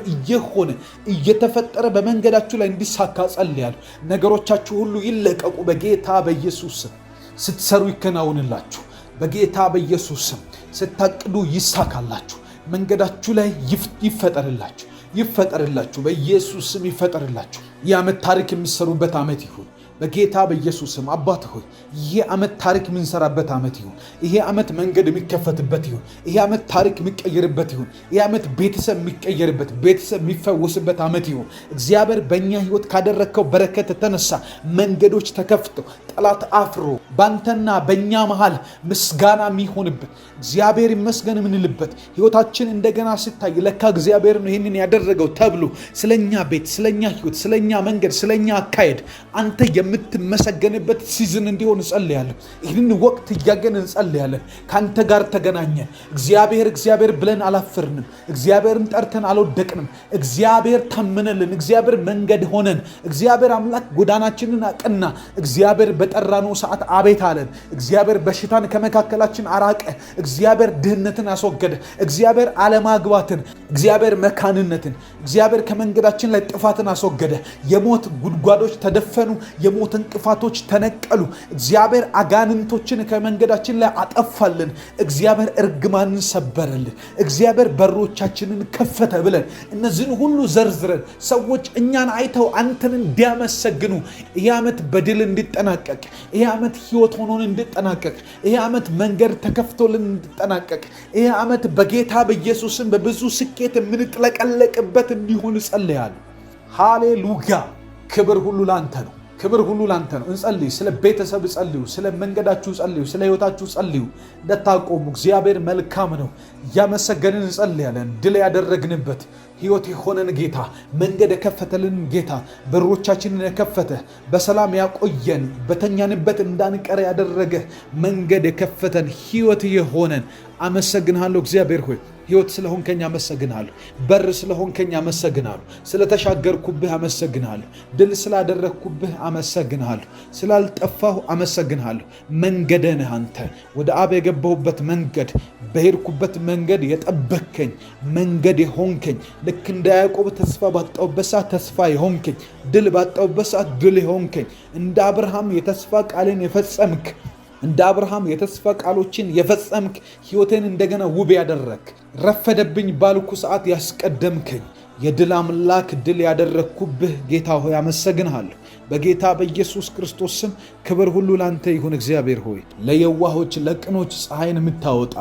እየተፈጠረ በመንገዳችሁ ላይ እንዲሳካ ጸልያለሁ። ነገሮቻችሁ ሁሉ ይለቀቁ በጌታ በኢየሱስ ስም። ስትሰሩ ይከናውንላችሁ በጌታ በኢየሱስ ስም። ስታቅዱ ይሳካላችሁ። መንገዳችሁ ላይ ይፈጠርላችሁ በኢየሱስ ስም ይፈጠርላችሁ። የዓመት ታሪክ የሚሰሩበት ዓመት ይሁን በጌታ በኢየሱስ ስም። አባት ሆይ ይሄ ዓመት ታሪክ የምንሰራበት ዓመት ይሁን። ይሄ ዓመት መንገድ የሚከፈትበት ይሁን። ይሄ ዓመት ታሪክ የሚቀየርበት ይሁን። ይሄ ዓመት ቤተሰብ የሚቀየርበት፣ ቤተሰብ የሚፈወስበት ዓመት ይሁን። እግዚአብሔር በእኛ ሕይወት ካደረግከው በረከት የተነሳ መንገዶች ተከፍተው ጠላት አፍሮ ባንተና በእኛ መሃል ምስጋና የሚሆንበት እግዚአብሔር ይመስገን የምንልበት ሕይወታችን እንደገና ሲታይ ለካ እግዚአብሔር ነው ይህንን ያደረገው ተብሎ ስለኛ ቤት፣ ስለኛ ሕይወት፣ ስለኛ መንገድ፣ ስለኛ አካሄድ አንተ የምትመሰገንበት ሲዝን እንዲሆን እንጸልያለን። ይህንን ወቅት እያገን እንጸልያለን። ከአንተ ጋር ተገናኘን። እግዚአብሔር ብለን አላፈርንም። እግዚአብሔርን ጠርተን አልወደቅንም። እግዚአብሔር ታመነልን። እግዚአብሔር መንገድ ሆነን። እግዚአብሔር አምላክ ጎዳናችንን አቀና። እግዚአብሔር በጠራነው ሰዓት አቤት አለን። እግዚአብሔር በሽታን ከመካከላችን አራቀ። እግዚአብሔር ድህነትን አስወገደ። እግዚአብሔር አለማግባትን፣ እግዚአብሔር መካንነትን፣ እግዚአብሔር ከመንገዳችን ላይ ጥፋትን አስወገደ። የሞት ጉድጓዶች ተደፈኑ። የሞት እንቅፋቶች ተነቀሉ። እግዚአብሔር አጋንንቶችን ከመንገዳችን ላይ አጠፋልን። እግዚአብሔር እርግማንን ሰበረልን። እግዚአብሔር በሮቻችንን ከፈተ ብለን እነዚህን ሁሉ ዘርዝረን ሰዎች እኛን አይተው አንተን እንዲያመሰግኑ ይህ ዓመት በድል እንዲጠናቀቅ፣ ይህ ዓመት ሕይወት ሆኖን እንዲጠናቀቅ፣ ይህ ዓመት መንገድ ተከፍቶልን እንዲጠናቀቅ፣ ይህ ዓመት በጌታ በኢየሱስም በብዙ ስኬት የምንጥለቀለቅበት እንዲሆን ጸልያለሁ። ሃሌሉያ! ክብር ሁሉ ላንተ ነው። ክብር ሁሉ ላንተ ነው። እንጸልይ። ስለ ቤተሰብ ጸልዩ፣ ስለ መንገዳችሁ ጸልዩ፣ ስለ ሕይወታችሁ ጸልዩ። እንደታቆሙ እግዚአብሔር መልካም ነው። እያመሰገንን እንጸልያለን። ድል ያደረግንበት ሕይወት የሆነን ጌታ፣ መንገድ የከፈተልን ጌታ፣ በሮቻችንን የከፈተ በሰላም ያቆየን፣ በተኛንበት እንዳንቀር ያደረገ መንገድ የከፈተን ሕይወት የሆነን አመሰግንሃለሁ። እግዚአብሔር ሆይ ሕይወት ስለሆንከኝ አመሰግንሃለሁ። በር ስለሆንከኝ አመሰግንሃለሁ። ስለተሻገርኩብህ አመሰግንሃለሁ። ድል ስላደረግኩብህ አመሰግንሃለሁ። ስላልጠፋሁ አመሰግንሃለሁ። መንገዴ ነህ አንተ። ወደ አብ የገባሁበት መንገድ፣ በሄድኩበት መንገድ የጠበከኝ መንገድ የሆንከኝ፣ ልክ እንደ ያዕቆብ ተስፋ ባጣሁበት ሰዓት ተስፋ የሆንከኝ፣ ድል ባጣሁበት ሰዓት ድል የሆንከኝ፣ እንደ አብርሃም የተስፋ ቃልን የፈጸምክ፣ እንደ አብርሃም የተስፋ ቃሎችን የፈጸምክ፣ ሕይወቴን እንደገና ውብ ያደረክ፣ ረፈደብኝ ባልኩ ሰዓት ያስቀደምከኝ የድል አምላክ፣ ድል ያደረግኩብህ ጌታ ሆይ አመሰግንሃለሁ። በጌታ በኢየሱስ ክርስቶስ ስም ክብር ሁሉ ላንተ ይሁን። እግዚአብሔር ሆይ ለየዋሆች ለቅኖች ፀሐይን የምታወጣ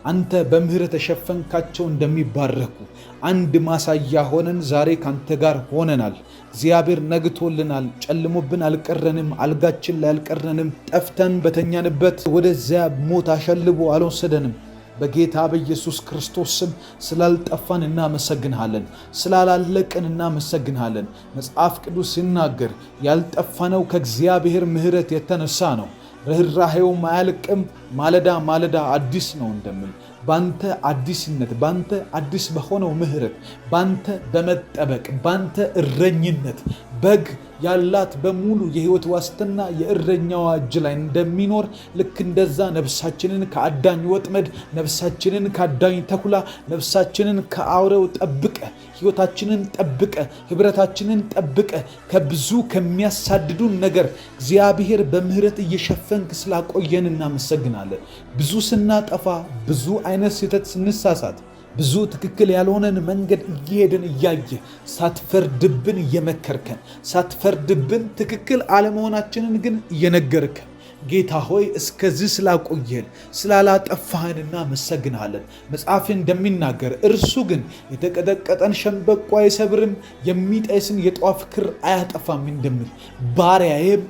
አንተ በምህረት የሸፈንካቸው እንደሚባረኩ አንድ ማሳያ ሆነን ዛሬ ካንተ ጋር ሆነናል። እግዚአብሔር ነግቶልናል። ጨልሞብን አልቀረንም። አልጋችን ላይ አልቀረንም። ጠፍተን በተኛንበት ወደዚያ ሞት አሸልቦ አልወሰደንም። በጌታ በኢየሱስ ክርስቶስ ስም ስላልጠፋን እናመሰግንሃለን። ስላላለቅን እናመሰግንሃለን። መጽሐፍ ቅዱስ ሲናገር ያልጠፋነው ከእግዚአብሔር ምሕረት የተነሳ ነው፣ ርኅራኄውም አያልቅም፣ ማለዳ ማለዳ አዲስ ነው እንደምን ባንተ አዲስነት፣ ባንተ አዲስ በሆነው ምሕረት፣ ባንተ በመጠበቅ፣ ባንተ እረኝነት በግ ያላት በሙሉ የሕይወት ዋስትና የእረኛዋ እጅ ላይ እንደሚኖር ልክ እንደዛ ነፍሳችንን ከአዳኝ ወጥመድ፣ ነፍሳችንን ከአዳኝ ተኩላ፣ ነፍሳችንን ከአውሬው ጠብቀ፣ ሕይወታችንን ጠብቀ፣ ኅብረታችንን ጠብቀ፣ ከብዙ ከሚያሳድዱን ነገር እግዚአብሔር በምህረት እየሸፈንክ ስላቆየን እናመሰግናለን። ብዙ ስናጠፋ፣ ብዙ አይነት ስህተት ስንሳሳት፣ ብዙ ትክክል ያልሆነን መንገድ እየሄድን እያየ ሳትፈርድብን እየመከርከን፣ ሳትፈርድብን ትክክል አለመሆናችንን ግን እየነገርከን ጌታ ሆይ እስከዚህ ስላቆየን ስላላጠፋህን እናመሰግንሃለን። መጽሐፍ እንደሚናገር እርሱ ግን የተቀጠቀጠን ሸምበቆ አይሰብርም፣ የሚጤስን የጧፍ ክር አያጠፋም እንደሚል ባሪያዬም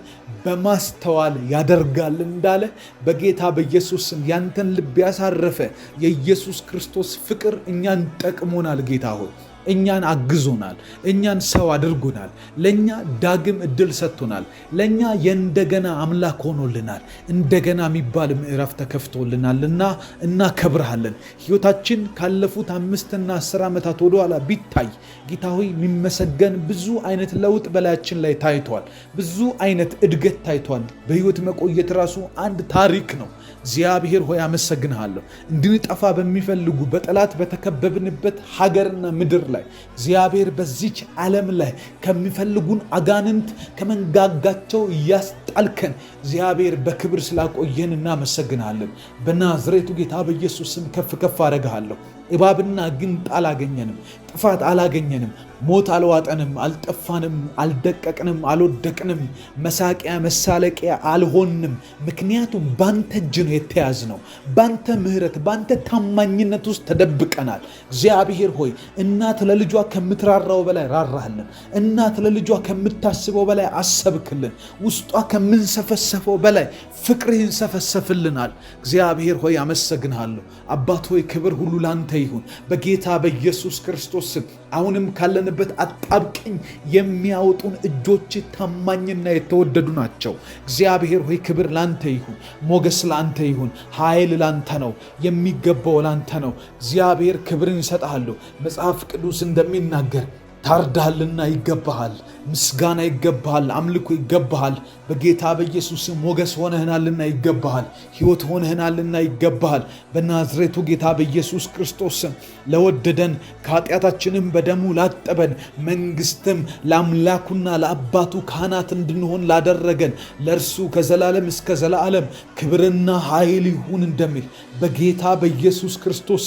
በማስተዋል ያደርጋል እንዳለ በጌታ በኢየሱስ ስም ያንተን ልብ ያሳረፈ የኢየሱስ ክርስቶስ ፍቅር እኛን ጠቅሞናል። ጌታ ሆይ እኛን አግዞናል። እኛን ሰው አድርጎናል። ለእኛ ዳግም እድል ሰጥቶናል። ለእኛ የእንደገና አምላክ ሆኖልናል። እንደገና የሚባል ምዕራፍ ተከፍቶልናልና እናከብርሃለን። ሕይወታችን ካለፉት 5 እና 10 ዓመታት ወደኋላ ቢታይ ጌታ ሆይ የሚመሰገን ብዙ አይነት ለውጥ በላያችን ላይ ታይቷል። ብዙ አይነት እድገት ታይቷል። በሕይወት መቆየት ራሱ አንድ ታሪክ ነው። እግዚአብሔር ሆይ አመሰግንሃለሁ። እንድንጠፋ በሚፈልጉ በጠላት በተከበብንበት ሀገርና ምድር ላይ እግዚአብሔር በዚች ዓለም ላይ ከሚፈልጉን አጋንንት ከመንጋጋቸው እያስጣልከን እግዚአብሔር በክብር ስላቆየን እናመሰግንሃለን። በናዝሬቱ ጌታ በኢየሱስ ስም ከፍ ከፍ አደርግሃለሁ። እባብና ግንጥ አላገኘንም፣ ጥፋት አላገኘንም፣ ሞት አልዋጠንም፣ አልጠፋንም፣ አልደቀቅንም፣ አልወደቅንም፣ መሳቂያ መሳለቂያ አልሆንም። ምክንያቱም ባንተ እጅ ነው የተያዝነው። ባንተ ምሕረት፣ ባንተ ታማኝነት ውስጥ ተደብቀናል። እግዚአብሔር ሆይ እናት ለልጇ ከምትራራው በላይ ራራህልን። እናት ለልጇ ከምታስበው በላይ አሰብክልን። ውስጧ ከምንሰፈሰፈው በላይ ፍቅርህን ሰፈሰፍልናል። እግዚአብሔር ሆይ አመሰግንሃለሁ። አባት ሆይ ክብር ሁሉ ላንተ ይሁን በጌታ በኢየሱስ ክርስቶስ ስም። አሁንም ካለንበት አጣብቅኝ የሚያወጡን እጆች ታማኝና የተወደዱ ናቸው። እግዚአብሔር ሆይ ክብር ላንተ ይሁን፣ ሞገስ ላንተ ይሁን፣ ኃይል ላንተ ነው፣ የሚገባው ላንተ ነው። እግዚአብሔር ክብርን እሰጥሃለሁ። መጽሐፍ ቅዱስ እንደሚናገር ታርዳሃልና ይገባሃል፣ ምስጋና ይገባሃል፣ አምልኮ ይገባሃል። በጌታ በኢየሱስ ሞገስ ሆነህናልና ይገባሃል፣ ሕይወት ሆነህናልና ይገባሃል። በናዝሬቱ ጌታ በኢየሱስ ክርስቶስ ለወደደን ከኃጢአታችንም በደሙ ላጠበን መንግስትም ለአምላኩና ለአባቱ ካህናት እንድንሆን ላደረገን ለእርሱ ከዘላለም እስከ ዘላለም ክብርና ኃይል ይሁን እንደሚል በጌታ በኢየሱስ ክርስቶስ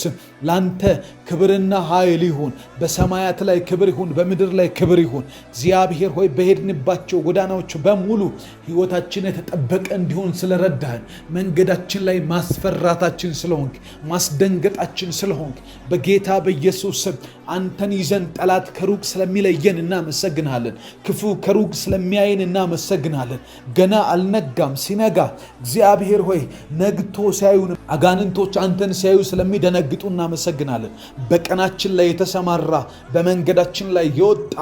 ላንተ ክብርና ኃይል ይሁን። በሰማያት ላይ ክብር ይሁን፣ በምድር ላይ ክብር ይሁን። እግዚአብሔር ሆይ በሄድንባቸው ጎዳናዎች በሙሉ ሕይወታችን የተጠበቀ እንዲሆን ስለረዳህን፣ መንገዳችን ላይ ማስፈራታችን ስለሆንክ፣ ማስደንገጣችን ስለሆንክ በጌታ በኢየሱስ ስም አንተን ይዘን ጠላት ከሩቅ ስለሚለየን እናመሰግናለን። ክፉ ከሩቅ ስለሚያየን እናመሰግናለን። ገና አልነጋም፣ ሲነጋ እግዚአብሔር ሆይ ነግቶ ሲያዩን አጋንንቶች አንተን ሲያዩ ስለሚደነግጡ እናመሰግናለን። በቀናችን ላይ የተሰማራ በመንገዳችን ላይ የወጣ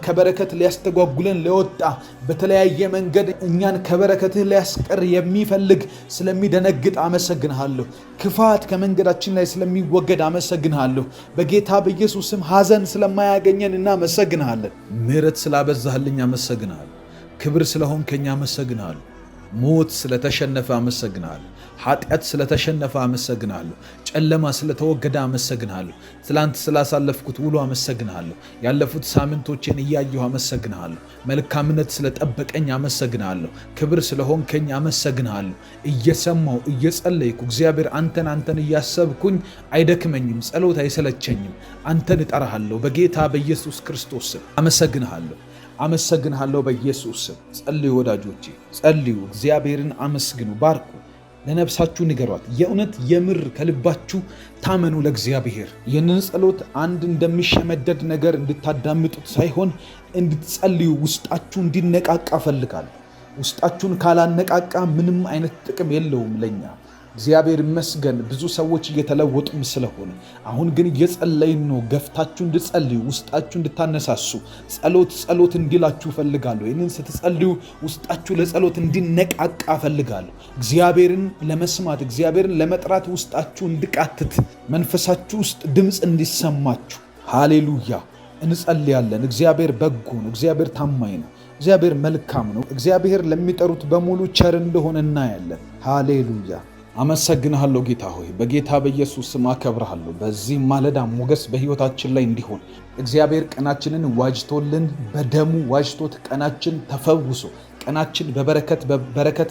ከበረከት ሊያስተጓጉለን ለወጣ በተለያየ መንገድ እኛን ከበረከትህ ሊያስቀር የሚፈልግ ስለሚደነግጥ አመሰግንሃለሁ። ክፋት ከመንገዳችን ላይ ስለሚወገድ አመሰግንሃለሁ። በጌታ በኢየሱስም ሐዘን ስለማያገኘን እናመሰግንሃለን። ምሕረት ስላበዛህልኝ አመሰግንሃለሁ። ክብር ስለሆንከኝ አመሰግንሃለሁ። ሞት ስለተሸነፈ አመሰግንሃለሁ። ኃጢአት ስለተሸነፈ አመሰግንሃለሁ። ጨለማ ስለተወገደ አመሰግንሃለሁ። ትላንት ስላሳለፍኩት ውሎ አመሰግንሃለሁ። ያለፉት ሳምንቶቼን እያየሁ አመሰግንሃለሁ። መልካምነት ስለጠበቀኝ አመሰግንሃለሁ። ክብር ስለሆንከኝ አመሰግንሃለሁ። እየሰማሁ እየጸለይኩ እግዚአብሔር አንተን እያሰብኩኝ አይደክመኝም፣ ጸሎት አይሰለቸኝም። አንተን እጠራሃለሁ በጌታ በኢየሱስ ክርስቶስ አመሰግንሃለሁ በኢየሱስ ስም። ጸልዩ ወዳጆቼ፣ ጸልዩ። እግዚአብሔርን አመስግኑ፣ ባርኩ። ለነፍሳችሁ ንገሯት። የእውነት የምር ከልባችሁ ታመኑ ለእግዚአብሔር። ይህንን ጸሎት አንድ እንደሚሸመደድ ነገር እንድታዳምጡት ሳይሆን እንድትጸልዩ፣ ውስጣችሁ እንዲነቃቃ ፈልጋለሁ። ውስጣችሁን ካላነቃቃ ምንም አይነት ጥቅም የለውም ለኛ። እግዚአብሔር ይመስገን ብዙ ሰዎች እየተለወጡም ስለሆነ አሁን ግን እየጸለይን ነው። ገፍታችሁ እንድጸልዩ፣ ውስጣችሁ እንድታነሳሱ፣ ጸሎት እንዲላችሁ ፈልጋለሁ። ይህንን ስትጸልዩ ውስጣችሁ ለጸሎት እንዲነቃቃ ፈልጋለሁ። እግዚአብሔርን ለመስማት፣ እግዚአብሔርን ለመጥራት ውስጣችሁ እንዲቃትት፣ መንፈሳችሁ ውስጥ ድምፅ እንዲሰማችሁ። ሃሌሉያ! እንጸልያለን። እግዚአብሔር በጎ ነው። እግዚአብሔር ታማኝ ነው። እግዚአብሔር መልካም ነው። እግዚአብሔር ለሚጠሩት በሙሉ ቸር እንደሆነ እናያለን። ሃሌሉያ! አመሰግንሃለሁ ጌታ ሆይ፣ በጌታ በኢየሱስ ስም አከብርሃለሁ። በዚህ ማለዳ ሞገስ በሕይወታችን ላይ እንዲሆን እግዚአብሔር ቀናችንን ዋጅቶልን በደሙ ዋጅቶት ቀናችን ተፈውሶ ቀናችን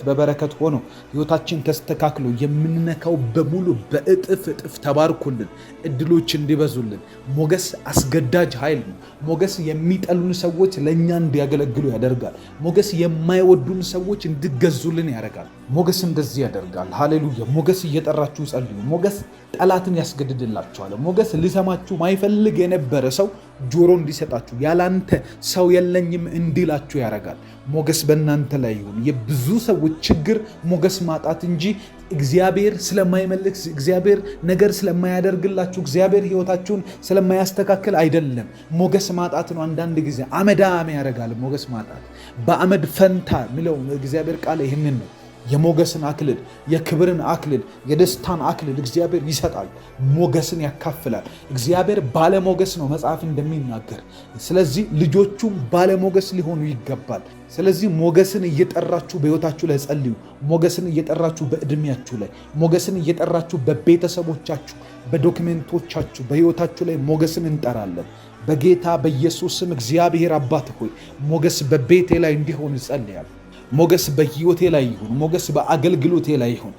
በበረከት ሆኖ ሕይወታችን ተስተካክሎ የምንነካው በሙሉ በእጥፍ ተባርኮልን እድሎች እንዲበዙልን። ሞገስ አስገዳጅ ኃይል ነው። ሞገስ የሚጠሉን ሰዎች ለእኛ እንዲያገለግሉ ያደርጋል። ሞገስ የማይወዱን ሰዎች እንዲገዙልን ያደርጋል። ሞገስ እንደዚህ ያደርጋል። ሃሌሉያ! ሞገስ እየጠራችሁ ጸልዩ። ሞገስ ጠላትን ያስገድድላችኋል። ሞገስ ሊሰማችሁ ማይፈልግ የነበረ ሰው ጆሮ እንዲሰጣችሁ፣ ያላንተ ሰው የለኝም እንዲላችሁ ያደርጋል። ሞገስ በእናንተ ላይ ይሁን። የብዙ ሰዎች ችግር ሞገስ ማጣት እንጂ እግዚአብሔር ስለማይመልክ፣ እግዚአብሔር ነገር ስለማያደርግላችሁ፣ እግዚአብሔር ሕይወታችሁን ስለማያስተካክል አይደለም። ሞገስ ማጣት ነው። አንዳንድ ጊዜ አመዳም ያደርጋል። ሞገስ ማጣት በአመድ ፈንታ የሚለው እግዚአብሔር ቃል ይህንን ነው። የሞገስን አክሊል፣ የክብርን አክሊል፣ የደስታን አክሊል እግዚአብሔር ይሰጣል። ሞገስን ያካፍላል። እግዚአብሔር ባለሞገስ ነው መጽሐፍ እንደሚናገር። ስለዚህ ልጆቹም ባለሞገስ ሊሆኑ ይገባል። ስለዚህ ሞገስን እየጠራችሁ በሕይወታችሁ ላይ ጸልዩ። ሞገስን እየጠራችሁ በዕድሜያችሁ ላይ፣ ሞገስን እየጠራችሁ በቤተሰቦቻችሁ፣ በዶክሜንቶቻችሁ፣ በሕይወታችሁ ላይ ሞገስን እንጠራለን። በጌታ በኢየሱስ ስም እግዚአብሔር አባት ሆይ ሞገስ በቤቴ ላይ እንዲሆን ይጸልያል። ሞገስ በሕይወቴ ላይ ይሁን። ሞገስ በአገልግሎቴ ላይ ይሁን።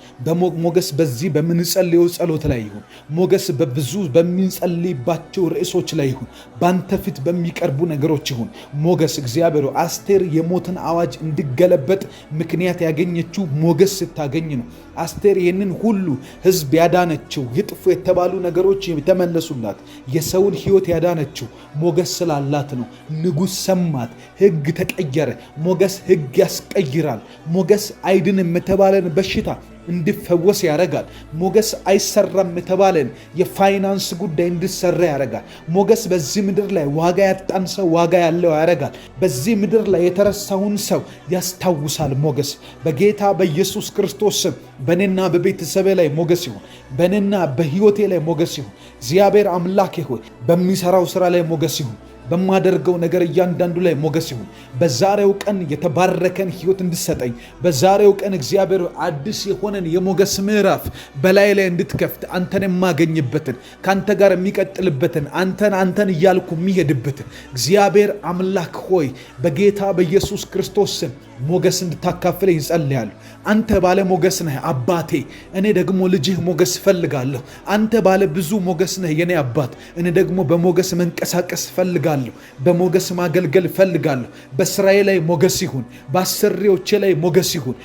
ሞገስ በዚህ በምንጸልየው ጸሎት ላይ ይሁን። ሞገስ በብዙ በሚንጸልይባቸው ርዕሶች ላይ ይሁን። ባንተ ፊት በሚቀርቡ ነገሮች ይሁን። ሞገስ እግዚአብሔር አስቴር የሞትን አዋጅ እንዲገለበጥ ምክንያት ያገኘችው ሞገስ ስታገኝ ነው። አስቴር ይህንን ሁሉ ሕዝብ ያዳነችው፣ ይጥፉ የተባሉ ነገሮች የተመለሱላት፣ የሰውን ሕይወት ያዳነችው ሞገስ ስላላት ነው። ንጉሥ ሰማት፣ ሕግ ተቀየረ። ሞገስ ሕግ ያስቀይራል። ሞገስ አይድንም የተባለን በሽታ እንዲፈወስ ያደርጋል። ሞገስ አይሰራም የተባለን የፋይናንስ ጉዳይ እንዲሰራ ያደርጋል። ሞገስ በዚህ ምድር ላይ ዋጋ ያጣን ሰው ዋጋ ያለው ያደርጋል። በዚህ ምድር ላይ የተረሳውን ሰው ያስታውሳል። ሞገስ በጌታ በኢየሱስ ክርስቶስ ስም በእኔና በቤተሰቤ ላይ ሞገስ ይሁን። በእኔና በሕይወቴ ላይ ሞገስ ይሁን። እግዚአብሔር አምላኬ ሆይ በሚሰራው ስራ ላይ ሞገስ ይሁን። በማደርገው ነገር እያንዳንዱ ላይ ሞገስ ይሁን። በዛሬው ቀን የተባረከን ሕይወት እንድሰጠኝ፣ በዛሬው ቀን እግዚአብሔር አዲስ የሆነን የሞገስ ምዕራፍ በላይ ላይ እንድትከፍት፣ አንተን የማገኝበትን፣ ከአንተ ጋር የሚቀጥልበትን፣ አንተን እያልኩ የሚሄድበትን እግዚአብሔር አምላክ ሆይ በጌታ በኢየሱስ ክርስቶስ ስም ሞገስ እንድታካፍለኝ ይጸልያለሁ። አንተ ባለ ሞገስ ነህ አባቴ፣ እኔ ደግሞ ልጅህ ሞገስ ፈልጋለሁ። አንተ ባለ ብዙ ሞገስ ነህ የኔ አባት፣ እኔ ደግሞ በሞገስ መንቀሳቀስ ፈልጋለሁ። በሞገስ ማገልገል ፈልጋለሁ። በስራዬ ላይ ሞገስ ይሁን። በአሰሪዎቼ ላይ ሞገስ ይሁን።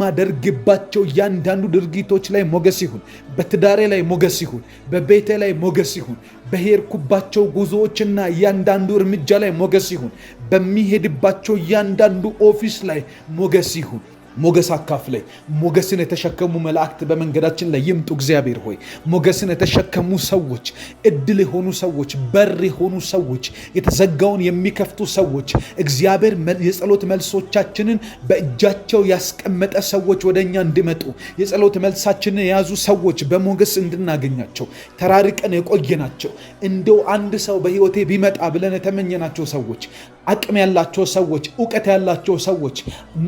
በማደርግባቸው እያንዳንዱ ድርጊቶች ላይ ሞገስ ይሁን። በትዳሬ ላይ ሞገስ ይሁን። በቤቴ ላይ ሞገስ ይሁን። በሄድኩባቸው ጉዞዎችና እያንዳንዱ እርምጃ ላይ ሞገስ ይሁን። በሚሄድባቸው እያንዳንዱ ኦፊስ ላይ ሞገስ ይሁን። ሞገስ አካፍለኝ። ሞገስን የተሸከሙ መላእክት በመንገዳችን ላይ ይምጡ። እግዚአብሔር ሆይ ሞገስን የተሸከሙ ሰዎች፣ እድል የሆኑ ሰዎች፣ በር የሆኑ ሰዎች፣ የተዘጋውን የሚከፍቱ ሰዎች፣ እግዚአብሔር የጸሎት መልሶቻችንን በእጃቸው ያስቀመጠ ሰዎች ወደ እኛ እንዲመጡ፣ የጸሎት መልሳችንን የያዙ ሰዎች በሞገስ እንድናገኛቸው፣ ተራርቀን የቆየናቸው እንደው አንድ ሰው በሕይወቴ ቢመጣ ብለን የተመኘናቸው ሰዎች፣ አቅም ያላቸው ሰዎች፣ እውቀት ያላቸው ሰዎች፣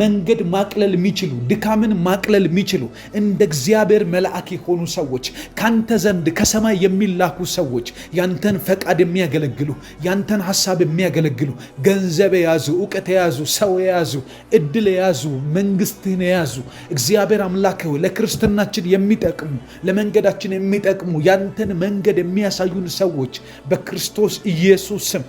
መንገድ ማቅለል የሚችሉ፣ ድካምን ማቅለል የሚችሉ እንደ እግዚአብሔር መልአክ የሆኑ ሰዎች፣ ካንተ ዘንድ ከሰማይ የሚላኩ ሰዎች፣ ያንተን ፈቃድ የሚያገለግሉ፣ ያንተን ሐሳብ የሚያገለግሉ፣ ገንዘብ የያዙ፣ እውቀት የያዙ፣ ሰው የያዙ፣ እድል የያዙ፣ መንግስትህን የያዙ እግዚአብሔር አምላክ ሆይ ለክርስትናችን የሚጠቅሙ፣ ለመንገዳችን የሚጠቅሙ ያንተን መንገድ የሚያሳዩን ሰዎች በክርስቶስ ኢየሱስ ስም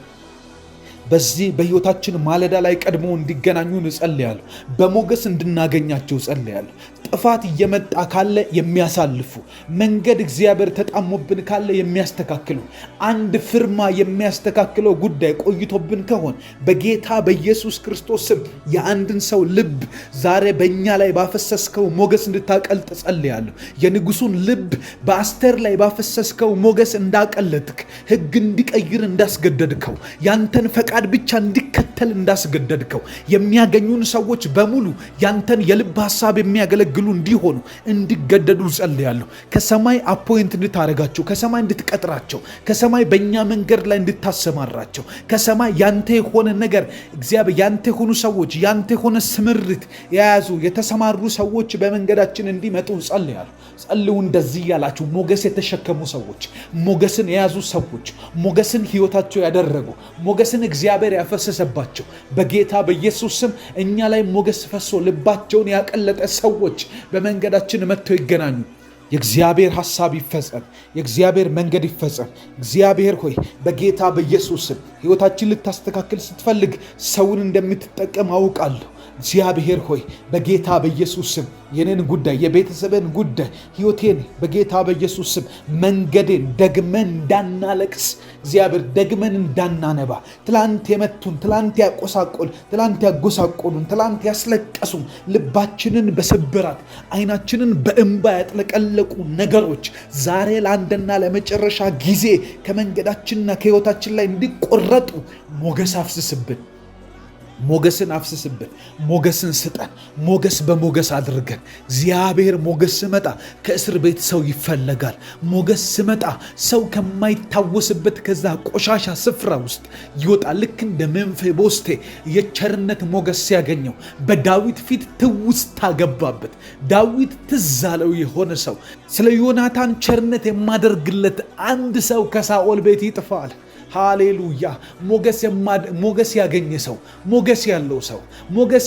በዚህ በሕይወታችን ማለዳ ላይ ቀድሞ እንዲገናኙ እጸልያለሁ። በሞገስ እንድናገኛቸው እጸልያለሁ። ጥፋት እየመጣ ካለ የሚያሳልፉ፣ መንገድ እግዚአብሔር ተጣሞብን ካለ የሚያስተካክሉ፣ አንድ ፍርማ የሚያስተካክለው ጉዳይ ቆይቶብን ከሆን በጌታ በኢየሱስ ክርስቶስ ስም የአንድን ሰው ልብ ዛሬ በእኛ ላይ ባፈሰስከው ሞገስ እንድታቀልጥ ጸልያለሁ። የንጉሱን ልብ በአስቴር ላይ ባፈሰስከው ሞገስ እንዳቀለጥክ፣ ሕግ እንዲቀይር እንዳስገደድከው፣ ያንተን ፈቃድ ብቻ እንዲከተል እንዳስገደድከው፣ የሚያገኙን ሰዎች በሙሉ ያንተን የልብ ሐሳብ የሚያገለግሉ እንዲሆኑ እንዲገደዱ ጸልያለሁ። ከሰማይ አፖይንት እንድታረጋቸው፣ ከሰማይ እንድትቀጥራቸው፣ ከሰማይ በእኛ መንገድ ላይ እንድታሰማራቸው፣ ከሰማይ ያንተ የሆነ ነገር እግዚአብሔር ያንተ የሆኑ ሰዎች፣ ያንተ የሆነ ስምርት የያዙ የተሰማሩ ሰዎች በመንገዳችን እንዲመጡ ጸልያለሁ። ጸልዩ እንደዚህ ያላችሁ ሞገስ የተሸከሙ ሰዎች፣ ሞገስን የያዙ ሰዎች፣ ሞገስን ሕይወታቸው ያደረጉ፣ ሞገስን እግዚአብሔር ያፈሰሰባቸው በጌታ በኢየሱስ ስም እኛ ላይ ሞገስ ፈሶ ልባቸውን ያቀለጠ ሰዎች በመንገዳችን መጥተው ይገናኙ። የእግዚአብሔር ሐሳብ ይፈጸም። የእግዚአብሔር መንገድ ይፈጸም። እግዚአብሔር ሆይ በጌታ በኢየሱስ ስም ሕይወታችን ልታስተካክል ስትፈልግ ሰውን እንደምትጠቀም አውቃለሁ። እግዚአብሔር ሆይ በጌታ በኢየሱስ ስም የኔን ጉዳይ፣ የቤተሰብን ጉዳይ፣ ሕይወቴን በጌታ በኢየሱስ ስም መንገዴን ደግመን እንዳናለቅስ እግዚአብሔር ደግመን እንዳናነባ ትላንት የመቱን፣ ትላንት ያጎሳቆሉን፣ ትላንት ያስለቀሱን፣ ልባችንን በስብራት አይናችንን በእንባ ያጥለቀለቁ ነገሮች ዛሬ ለአንድና ለመጨረሻ ጊዜ ከመንገዳችንና ከሕይወታችን ላይ እንዲቆረጡ ሞገስ አፍስስብን። ሞገስን አፍስስብን። ሞገስን ስጠን። ሞገስ በሞገስ አድርገን። እግዚአብሔር ሞገስ ስመጣ ከእስር ቤት ሰው ይፈለጋል። ሞገስ ስመጣ ሰው ከማይታወስበት ከዛ ቆሻሻ ስፍራ ውስጥ ይወጣል። ልክ እንደ ሜምፊቦስቴ የቸርነት ሞገስ ሲያገኘው በዳዊት ፊት ትውስታ ገባበት። ዳዊት ትዝ አለው የሆነ ሰው ስለ ዮናታን ቸርነት የማደርግለት አንድ ሰው ከሳኦል ቤት ይጥፋል። ሃሌሉያ! ሞገስ ያገኘ ሰው፣ ሞገስ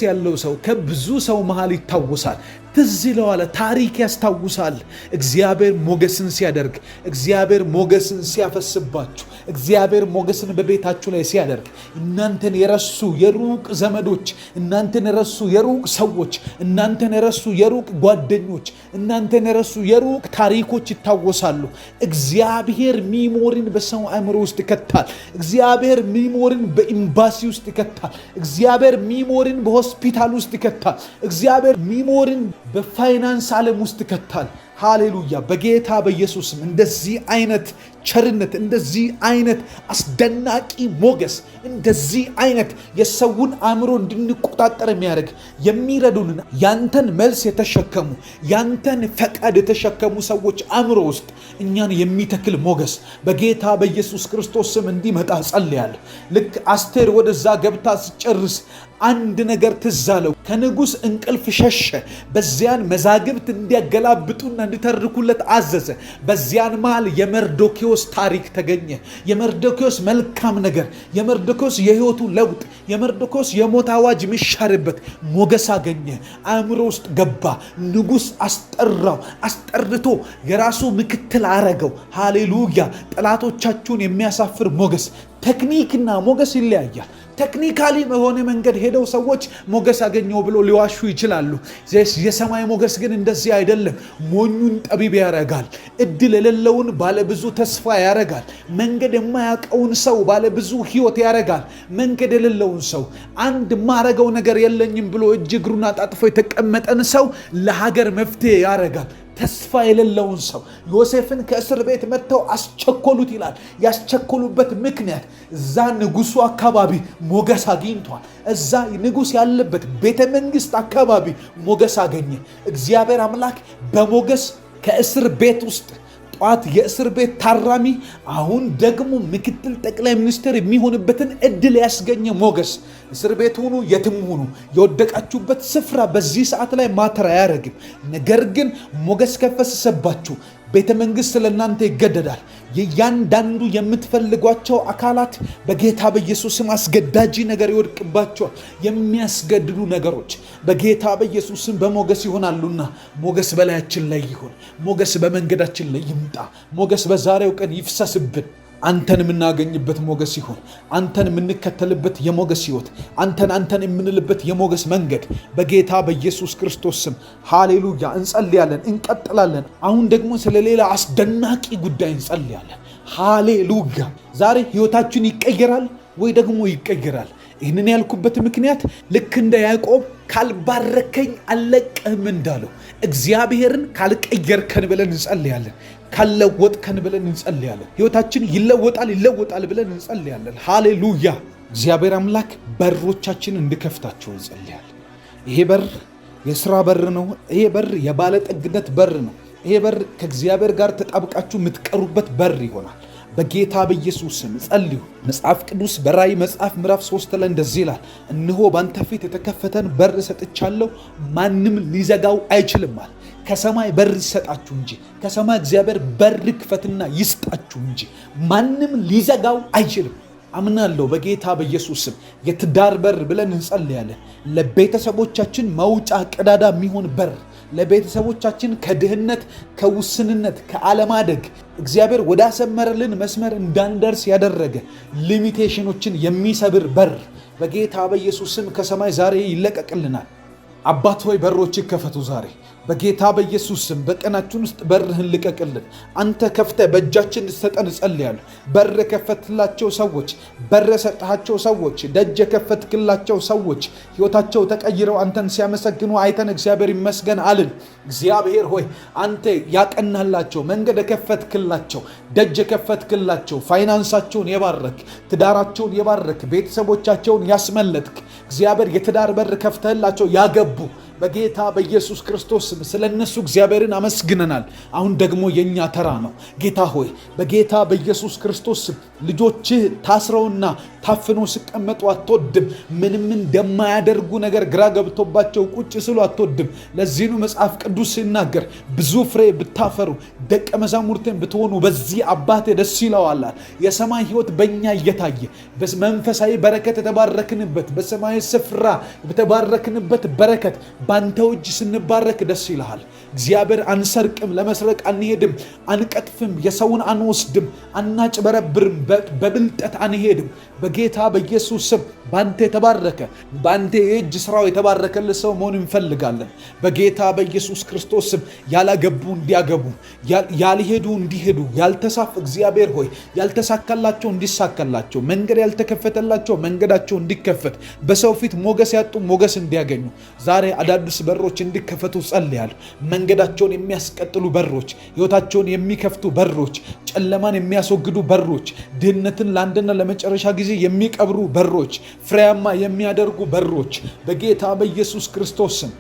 ያለው ሰው ከብዙ ሰው መሃል ይታወሳል። ትዝ ይለዋል። ታሪክ ያስታውሳል። እግዚአብሔር ሞገስን ሲያደርግ፣ እግዚአብሔር ሞገስን ሲያፈስባችሁ፣ እግዚአብሔር ሞገስን በቤታችሁ ላይ ሲያደርግ እናንተን የረሱ የሩቅ ዘመዶች፣ እናንተን የረሱ የሩቅ ሰዎች፣ እናንተን የረሱ የሩቅ ጓደኞች፣ እናንተን የረሱ የሩቅ ታሪኮች ይታወሳሉ። እግዚአብሔር ሚሞሪን በሰው አእምሮ ውስጥ ይከታል። እግዚአብሔር ሚሞሪን በኤምባሲ ውስጥ ይከታል። እግዚአብሔር ሚሞሪን በሆስፒታል ውስጥ ይከታል። እግዚአብሔር ሚሞሪን በፋይናንስ ዓለም ውስጥ ይከታል። ሃሌሉያ! በጌታ በኢየሱስም እንደዚህ አይነት ቸርነት፣ እንደዚህ አይነት አስደናቂ ሞገስ፣ እንደዚህ አይነት የሰውን አእምሮ እንድንቆጣጠር የሚያደርግ የሚረዱንን ያንተን መልስ የተሸከሙ ያንተን ፈቃድ የተሸከሙ ሰዎች አእምሮ ውስጥ እኛን የሚተክል ሞገስ በጌታ በኢየሱስ ክርስቶስ ስም እንዲመጣ ጸልያለሁ። ልክ አስቴር ወደዛ ገብታ ስጨርስ አንድ ነገር ትዝ አለው። ከንጉሥ እንቅልፍ ሸሸ። በዚያን መዛግብት እንዲያገላብጡና እንዲተርኩለት አዘዘ። በዚያን መሃል የመርዶኪዎስ ታሪክ ተገኘ። የመርዶኪዎስ መልካም ነገር፣ የመርዶኪዎስ የሕይወቱ ለውጥ፣ የመርዶኪዎስ የሞት አዋጅ የሚሻርበት ሞገስ አገኘ። አእምሮ ውስጥ ገባ። ንጉሥ አስጠራው። አስጠርቶ የራሱ ምክትል አረገው። ሃሌሉያ! ጠላቶቻችሁን የሚያሳፍር ሞገስ። ቴክኒክና ሞገስ ይለያያል። ቴክኒካሊ በሆነ መንገድ ሄደው ሰዎች ሞገስ አገኘው ብሎ ሊዋሹ ይችላሉ። የሰማይ ሞገስ ግን እንደዚህ አይደለም። ሞኙን ጠቢብ ያረጋል። እድል የሌለውን ባለብዙ ተስፋ ያረጋል። መንገድ የማያውቀውን ሰው ባለብዙ ሕይወት ያረጋል። መንገድ የሌለውን ሰው አንድ ማረገው ነገር የለኝም ብሎ እጅ እግሩን አጣጥፎ የተቀመጠን ሰው ለሀገር መፍትሄ ያረጋል። ተስፋ የሌለውን ሰው ዮሴፍን ከእስር ቤት መጥተው አስቸኮሉት ይላል። ያስቸኮሉበት ምክንያት እዛ ንጉሱ አካባቢ ሞገስ አግኝቷል። እዛ ንጉስ ያለበት ቤተ መንግስት አካባቢ ሞገስ አገኘ። እግዚአብሔር አምላክ በሞገስ ከእስር ቤት ውስጥ ጧት የእስር ቤት ታራሚ አሁን ደግሞ ምክትል ጠቅላይ ሚኒስትር የሚሆንበትን እድል ያስገኘ ሞገስ። እስር ቤት ሁኑ፣ የትም ሁኑ፣ የወደቃችሁበት ስፍራ በዚህ ሰዓት ላይ ማተር አያደርግም። ነገር ግን ሞገስ ከፈሰሰባችሁ ቤተ መንግስት ለእናንተ ይገደዳል። የእያንዳንዱ የምትፈልጓቸው አካላት በጌታ በኢየሱስም አስገዳጅ ነገር ይወድቅባቸዋል። የሚያስገድዱ ነገሮች በጌታ በኢየሱስም በሞገስ ይሆናሉና ሞገስ በላያችን ላይ ይሁን። ሞገስ በመንገዳችን ላይ ይምጣ። ሞገስ በዛሬው ቀን ይፍሰስብን። አንተን የምናገኝበት ሞገስ ይሁን። አንተን የምንከተልበት የሞገስ ህይወት፣ አንተን የምንልበት የሞገስ መንገድ በጌታ በኢየሱስ ክርስቶስ ስም ሃሌሉያ። እንጸልያለን፣ እንቀጥላለን። አሁን ደግሞ ስለሌላ አስደናቂ ጉዳይ እንጸልያለን። ሃሌሉያ። ዛሬ ህይወታችን ይቀየራል ወይ ደግሞ ይቀየራል። ይህንን ያልኩበት ምክንያት ልክ እንደ ያዕቆብ ካልባረከኝ አልለቅህም እንዳለው እግዚአብሔርን ካልቀየርከን ብለን እንጸልያለን። ካልለወጥከን ብለን እንጸልያለን። ህይወታችን ይለወጣል ብለን እንጸልያለን። ሃሌሉያ። እግዚአብሔር አምላክ በሮቻችንን እንድከፍታቸው እንጸልያለን። ይሄ በር የሥራ በር ነው። ይሄ በር የባለጠግነት በር ነው። ይሄ በር ከእግዚአብሔር ጋር ተጣብቃችሁ የምትቀሩበት በር ይሆናል። በጌታ በኢየሱስ ስም ጸልዩ። መጽሐፍ ቅዱስ በራእይ መጽሐፍ ምዕራፍ 3 ላይ እንደዚህ ይላል፣ እነሆ ባንተ ፊት የተከፈተን በር ሰጥቻለሁ፣ ማንም ሊዘጋው አይችልም አለ። ከሰማይ በር ይሰጣችሁ እንጂ ከሰማይ እግዚአብሔር በር ክፈትና ይስጣችሁ እንጂ ማንም ሊዘጋው አይችልም። አምናለሁ በጌታ በኢየሱስ ስም የትዳር በር ብለን እንጸልያለን። ለቤተሰቦቻችን መውጫ ቀዳዳ የሚሆን በር፣ ለቤተሰቦቻችን ከድህነት፣ ከውስንነት፣ ከአለማደግ እግዚአብሔር ወዳሰመረልን መስመር እንዳንደርስ ያደረገ ሊሚቴሽኖችን የሚሰብር በር በጌታ በኢየሱስ ስም ከሰማይ ዛሬ ይለቀቅልናል። አባት ሆይ በሮች ይከፈቱ ዛሬ በጌታ በኢየሱስ ስም። በቀናችን ውስጥ በርህን ልቀቅልን። አንተ ከፍተህ በእጃችን እንድትሰጠን እጸልያለሁ። በር የከፈትላቸው ሰዎች፣ በር የሰጠሃቸው ሰዎች፣ ደጅ የከፈትክላቸው ሰዎች ሕይወታቸው ተቀይረው አንተን ሲያመሰግኑ አይተን እግዚአብሔር ይመስገን አልን። እግዚአብሔር ሆይ አንተ ያቀናላቸው፣ መንገድ የከፈትክላቸው፣ ደጅ የከፈትክላቸው፣ ፋይናንሳቸውን የባረክ፣ ትዳራቸውን የባረክ፣ ቤተሰቦቻቸውን ያስመለጥክ እግዚአብሔር የትዳር በር ከፍተህላቸው ያገቡ በጌታ በኢየሱስ ክርስቶስ ስም ስለነሱ እግዚአብሔርን አመስግነናል። አሁን ደግሞ የኛ ተራ ነው። ጌታ ሆይ በጌታ በኢየሱስ ክርስቶስ ስም ልጆችህ ታስረውና ታፍኖ ሲቀመጡ አትወድም። ምንም እንደማያደርጉ ነገር ግራ ገብቶባቸው ቁጭ ስሉ አትወድም። ለዚህ ነው መጽሐፍ ቅዱስ ሲናገር ብዙ ፍሬ ብታፈሩ ደቀ መዛሙርቴን ብትሆኑ በዚህ አባቴ ደስ ይለዋል። የሰማይ ሕይወት በእኛ እየታየ በመንፈሳዊ በረከት የተባረክንበት በሰማይ ስፍራ የተባረክንበት በረከት ባንተው እጅ ስንባረክ ደስ ይልሃል። እግዚአብሔር አንሰርቅም፣ ለመስረቅ አንሄድም፣ አንቀጥፍም፣ የሰውን አንወስድም፣ አናጭበረብርም፣ በብልጠት አንሄድም። በጌታ በኢየሱስ ስም ባንተ የተባረከ ባንተ የእጅ ስራው የተባረከል ሰው መሆን እንፈልጋለን። በጌታ በኢየሱስ ክርስቶስ ስም ያላገቡ እንዲያገቡ፣ ያልሄዱ እንዲሄዱ፣ ያልተሳፍ እግዚአብሔር ሆይ ያልተሳካላቸው እንዲሳካላቸው፣ መንገድ ያልተከፈተላቸው መንገዳቸው እንዲከፈት፣ በሰው ፊት ሞገስ ያጡ ሞገስ እንዲያገኙ ዛሬ አዳዲስ በሮች እንዲከፈቱ ጸልያለሁ። መንገዳቸውን የሚያስቀጥሉ በሮች፣ ሕይወታቸውን የሚከፍቱ በሮች፣ ጨለማን የሚያስወግዱ በሮች፣ ድህነትን ለአንድና ለመጨረሻ ጊዜ የሚቀብሩ በሮች፣ ፍሬያማ የሚያደርጉ በሮች በጌታ በኢየሱስ ክርስቶስ ስም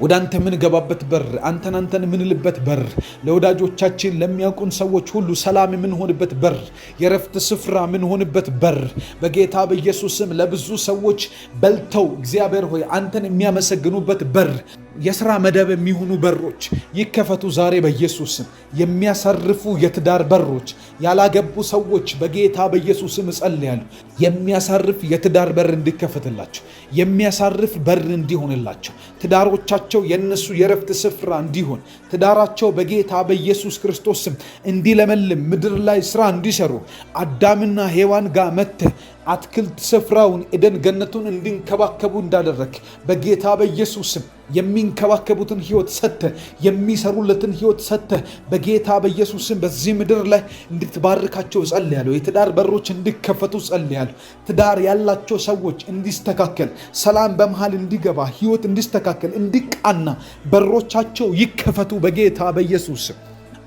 ወደ አንተ የምንገባበት በር፣ አንተን የምንልበት በር፣ ለወዳጆቻችን ለሚያውቁን ሰዎች ሁሉ ሰላም የምንሆንበት በር፣ የረፍት ስፍራ የምንሆንበት በር በጌታ በኢየሱስ ስም ለብዙ ሰዎች በልተው እግዚአብሔር ሆይ አንተን የሚያመሰግኑበት በር፣ የሥራ መደብ የሚሆኑ በሮች ይከፈቱ ዛሬ በኢየሱስ ስም። የሚያሳርፉ የትዳር በሮች፣ ያላገቡ ሰዎች በጌታ በኢየሱስ ስም እጸልያለሁ። የሚያሳርፍ የትዳር በር እንዲከፈትላቸው፣ የሚያሳርፍ በር እንዲሆንላቸው፣ ትዳሮቻቸው የነሱ የረፍት ስፍራ እንዲሆን፣ ትዳራቸው በጌታ በኢየሱስ ክርስቶስ ስም እንዲለመልም፣ ምድር ላይ ስራ እንዲሰሩ፣ አዳምና ሔዋን ጋር መጥተህ አትክልት ስፍራውን ኤደን ገነቱን እንዲንከባከቡ እንዳደረግ በጌታ በኢየሱስ ስም የሚንከባከቡትን ሕይወት ሰጥተህ የሚሰሩለትን ሕይወት ሰጥተህ በጌታ በኢየሱስ ስም በዚህ ምድር ላይ እንድትባርካቸው ጸልያለሁ። የትዳር በሮች እንዲከፈቱ ጸልያለሁ። ትዳር ያላቸው ሰዎች እንዲስተካከል፣ ሰላም በመሃል እንዲገባ፣ ሕይወት እንዲስተካከል፣ እንዲቃና በሮቻቸው ይከፈቱ በጌታ በኢየሱስ ስም።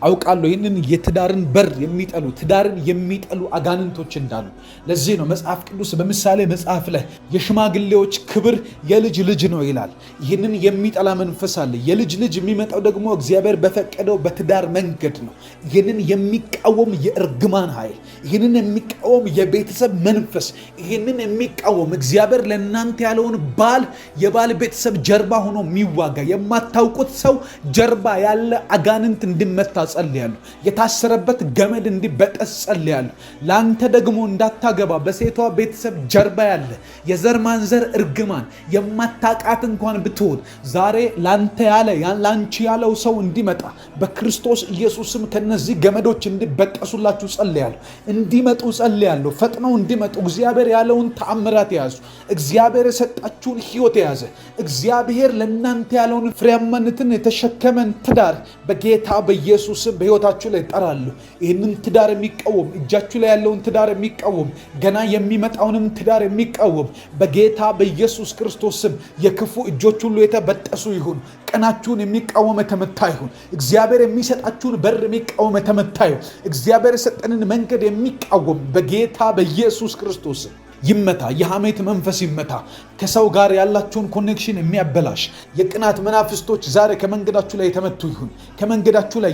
አውቃለሁ ይህንን የትዳርን በር የሚጠሉ ትዳርን የሚጠሉ አጋንንቶች እንዳሉ። ለዚህ ነው መጽሐፍ ቅዱስ በምሳሌ መጽሐፍ ላይ የሽማግሌዎች ክብር የልጅ ልጅ ነው ይላል። ይህንን የሚጠላ መንፈስ አለ። የልጅ ልጅ የሚመጣው ደግሞ እግዚአብሔር በፈቀደው በትዳር መንገድ ነው። ይህንን የሚቃወም የእርግማን ኃይል፣ ይህንን የሚቃወም የቤተሰብ መንፈስ፣ ይህንን የሚቃወም እግዚአብሔር ለእናንተ ያለውን ባል የባል ቤተሰብ ጀርባ ሆኖ የሚዋጋ የማታውቁት ሰው ጀርባ ያለ አጋንንት እንዲመታ ጸልያለሁ። የታሰረበት ገመድ እንዲበጠስ ጸልያለሁ። ለአንተ ደግሞ እንዳታገባ በሴቷ ቤተሰብ ጀርባ ያለ የዘር ማንዘር እርግማን የማታቃት እንኳን ብትሆን ዛሬ ላንተ ያለ ላንቺ ያለው ሰው እንዲመጣ በክርስቶስ ኢየሱስም ከነዚህ ገመዶች እንዲበጠሱላችሁ ጸልያለሁ። እንዲመጡ ጸልያለሁ። ፈጥነው እንዲመጡ እግዚአብሔር ያለውን ተአምራት የያዙ እግዚአብሔር የሰጣችሁን ሕይወት የያዘ እግዚአብሔር ለእናንተ ያለውን ፍሬያማነትን የተሸከመን ትዳር በጌታ በኢየሱስ በሕይወታችሁ ላይ ጠራለሁ። ይህንን ትዳር የሚቃወም እጃችሁ ላይ ያለውን ትዳር የሚቃወም ገና የሚመጣውንም ትዳር የሚቃወም በጌታ በኢየሱስ ክርስቶስ ስም የክፉ እጆች ሁሉ የተበጠሱ ይሁን። ቀናችሁን የሚቃወም የተመታ ይሁን። እግዚአብሔር የሚሰጣችሁን በር የሚቃወም የተመታ ይሁን። እግዚአብሔር የሰጠንን መንገድ የሚቃወም በጌታ በኢየሱስ ክርስቶስ ስም ይመታ። የሐሜት መንፈስ ይመታ። ከሰው ጋር ያላችሁን ኮኔክሽን የሚያበላሽ የቅናት መናፍስቶች ዛሬ ከመንገዳችሁ ላይ የተመቱ ይሁን። ከመንገዳችሁ ላይ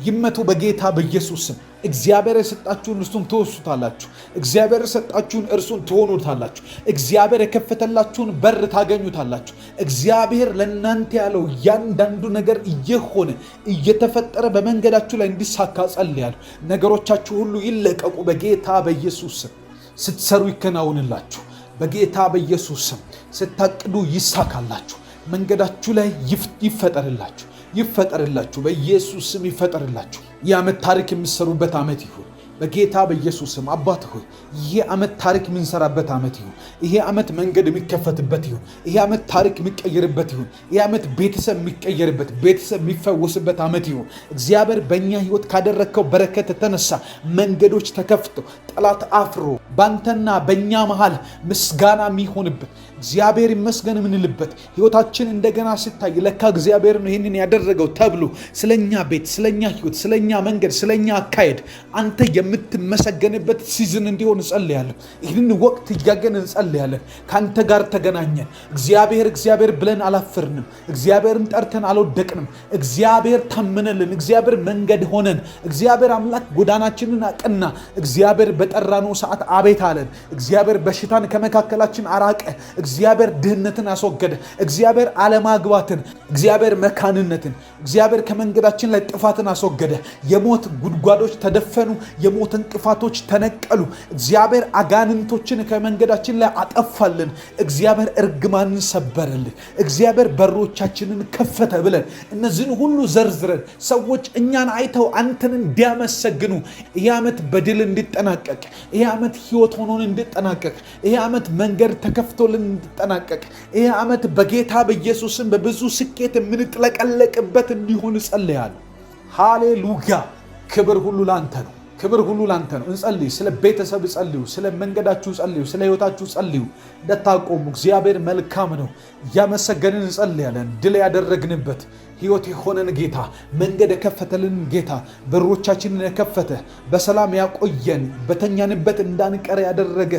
ይመቱ በጌታ በኢየሱስ ስም። እግዚአብሔር የሰጣችሁን እርሱን ትወርሱታላችሁ። እግዚአብሔር የሰጣችሁን እርሱን ትሆኑታላችሁ። እግዚአብሔር የከፈተላችሁን በር ታገኙታላችሁ። እግዚአብሔር ለእናንተ ያለው እያንዳንዱ ነገር እየሆነ እየተፈጠረ በመንገዳችሁ ላይ እንዲሳካ ጸልያለሁ። ነገሮቻችሁ ሁሉ ይለቀቁ በጌታ በኢየሱስ ስም። ስትሰሩ ይከናወንላችሁ በጌታ በኢየሱስ ስም። ስታቅዱ ይሳካላችሁ። መንገዳችሁ ላይ ይፈጠርላችሁ። በኢየሱስ ስም ይፈጠርላችሁ። የዓመት ታሪክ የምትሰሩበት ዓመት ይሁን በጌታ በኢየሱስ ስም። አባት ሆይ ይሄ ዓመት ታሪክ የምንሰራበት ዓመት ይሁን። ይሄ ዓመት መንገድ የሚከፈትበት ይሁን። ይሄ ዓመት ታሪክ የሚቀየርበት ይሁን። ይሄ ዓመት ቤተሰብ የሚቀየርበት፣ ቤተሰብ የሚፈወስበት ዓመት ይሁን። እግዚአብሔር በእኛ ሕይወት ካደረግከው በረከት የተነሳ መንገዶች ተከፍተው ጠላት አፍሮ ባንተና በእኛ መሃል ምስጋና የሚሆንበት እግዚአብሔር ይመስገን የምንልበት ሕይወታችን እንደገና ሲታይ ለካ እግዚአብሔር ነው ይህንን ያደረገው ተብሎ ስለኛ ቤት፣ ስለኛ ሕይወት፣ ስለኛ መንገድ፣ ስለኛ አካሄድ አንተ የምትመሰገንበት ሲዝን እንዲሆን እንጸልያለን። ይህንን ወቅት እያገን እንጸልያለን። ከአንተ ጋር ተገናኘን። እግዚአብሔር ብለን አላፈርንም። እግዚአብሔርን ጠርተን አልወደቅንም። እግዚአብሔር ታመነልን። እግዚአብሔር መንገድ ሆነን። እግዚአብሔር አምላክ ጎዳናችንን አቀና። እግዚአብሔር በጠራነው ሰዓት አቤት አለን። እግዚአብሔር በሽታን ከመካከላችን አራቀ። እግዚአብሔር ድህነትን አስወገደ። እግዚአብሔር አለማግባትን፣ እግዚአብሔር መካንነትን፣ እግዚአብሔር ከመንገዳችን ላይ ጥፋትን አስወገደ። የሞት ጉድጓዶች ተደፈኑ። የሞት እንቅፋቶች ተነቀሉ። እግዚአብሔር አጋንንቶችን ከመንገዳችን ላይ አጠፋልን። እግዚአብሔር እርግማንን ሰበረልን። እግዚአብሔር በሮቻችንን ከፈተ ብለን እነዚህን ሁሉ ዘርዝረን ሰዎች እኛን አይተው አንተን እንዲያመሰግኑ ይህ ዓመት በድል እንዲጠናቀቅ፣ ይህ ዓመት ሕይወት ሆኖን እንዲጠናቀቅ፣ ይህ ዓመት መንገድ ተከፍቶልን እንዲጠናቀቅ፣ ይህ ዓመት በጌታ በኢየሱስም በብዙ ስኬት የምንጥለቀለቅበት እንዲሆን እጸልያለሁ። ሃሌሉያ! ክብር ሁሉ ላንተ ነው። ክብር ሁሉ ላንተ ነው። እንጸልይ። ስለ ቤተሰብ ጸልዩ፣ ስለ መንገዳችሁ ጸልዩ፣ ስለ ሕይወታችሁ ጸልዩ። እንደታቆሙ እግዚአብሔር መልካም ነው። እያመሰገንን እንጸልያለን። ድል ያደረግንበት ሕይወት የሆነን ጌታ፣ መንገድ የከፈተልን ጌታ፣ በሮቻችንን የከፈተ በሰላም ያቆየን፣ በተኛንበት እንዳንቀር ያደረገ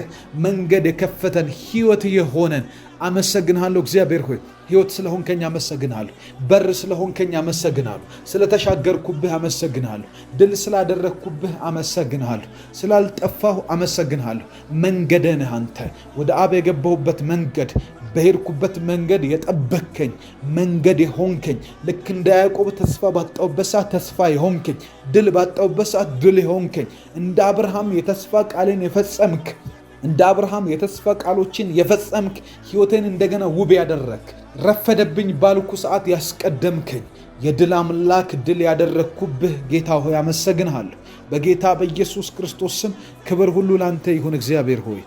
መንገድ የከፈተን ሕይወት የሆነን አመሰግንሃለሁ። እግዚአብሔር ሆይ ሕይወት ስለሆንከኝ አመሰግንሃለሁ። በር ስለሆንከኝ አመሰግንሃለሁ። ስለተሻገርኩብህ አመሰግንሃለሁ። ድል ስላደረግኩብህ አመሰግንሃለሁ። ስላልጠፋሁ አመሰግንሃለሁ። መንገዴ ነህ አንተ። ወደ አብ የገባሁበት መንገድ፣ በሄድኩበት መንገድ የጠበከኝ መንገድ የሆንከኝ፣ ልክ እንደ ያዕቆብ ተስፋ ባጣሁበት ሰዓት ተስፋ የሆንከኝ፣ ድል ባጣሁበት ሰዓት ድል የሆንከኝ፣ እንደ አብርሃም የተስፋ ቃልን የፈጸምክ፣ እንደ አብርሃም የተስፋ ቃሎችን የፈጸምክ፣ ሕይወቴን እንደገና ውብ ያደረክ፣ ረፈደብኝ ባልኩ ሰዓት ያስቀደምከኝ፣ የድል አምላክ ድል ያደረግኩብህ ጌታ ሆይ አመሰግንሃለሁ። በጌታ በኢየሱስ ክርስቶስ ስም ክብር ሁሉ ላንተ ይሁን። እግዚአብሔር ሆይ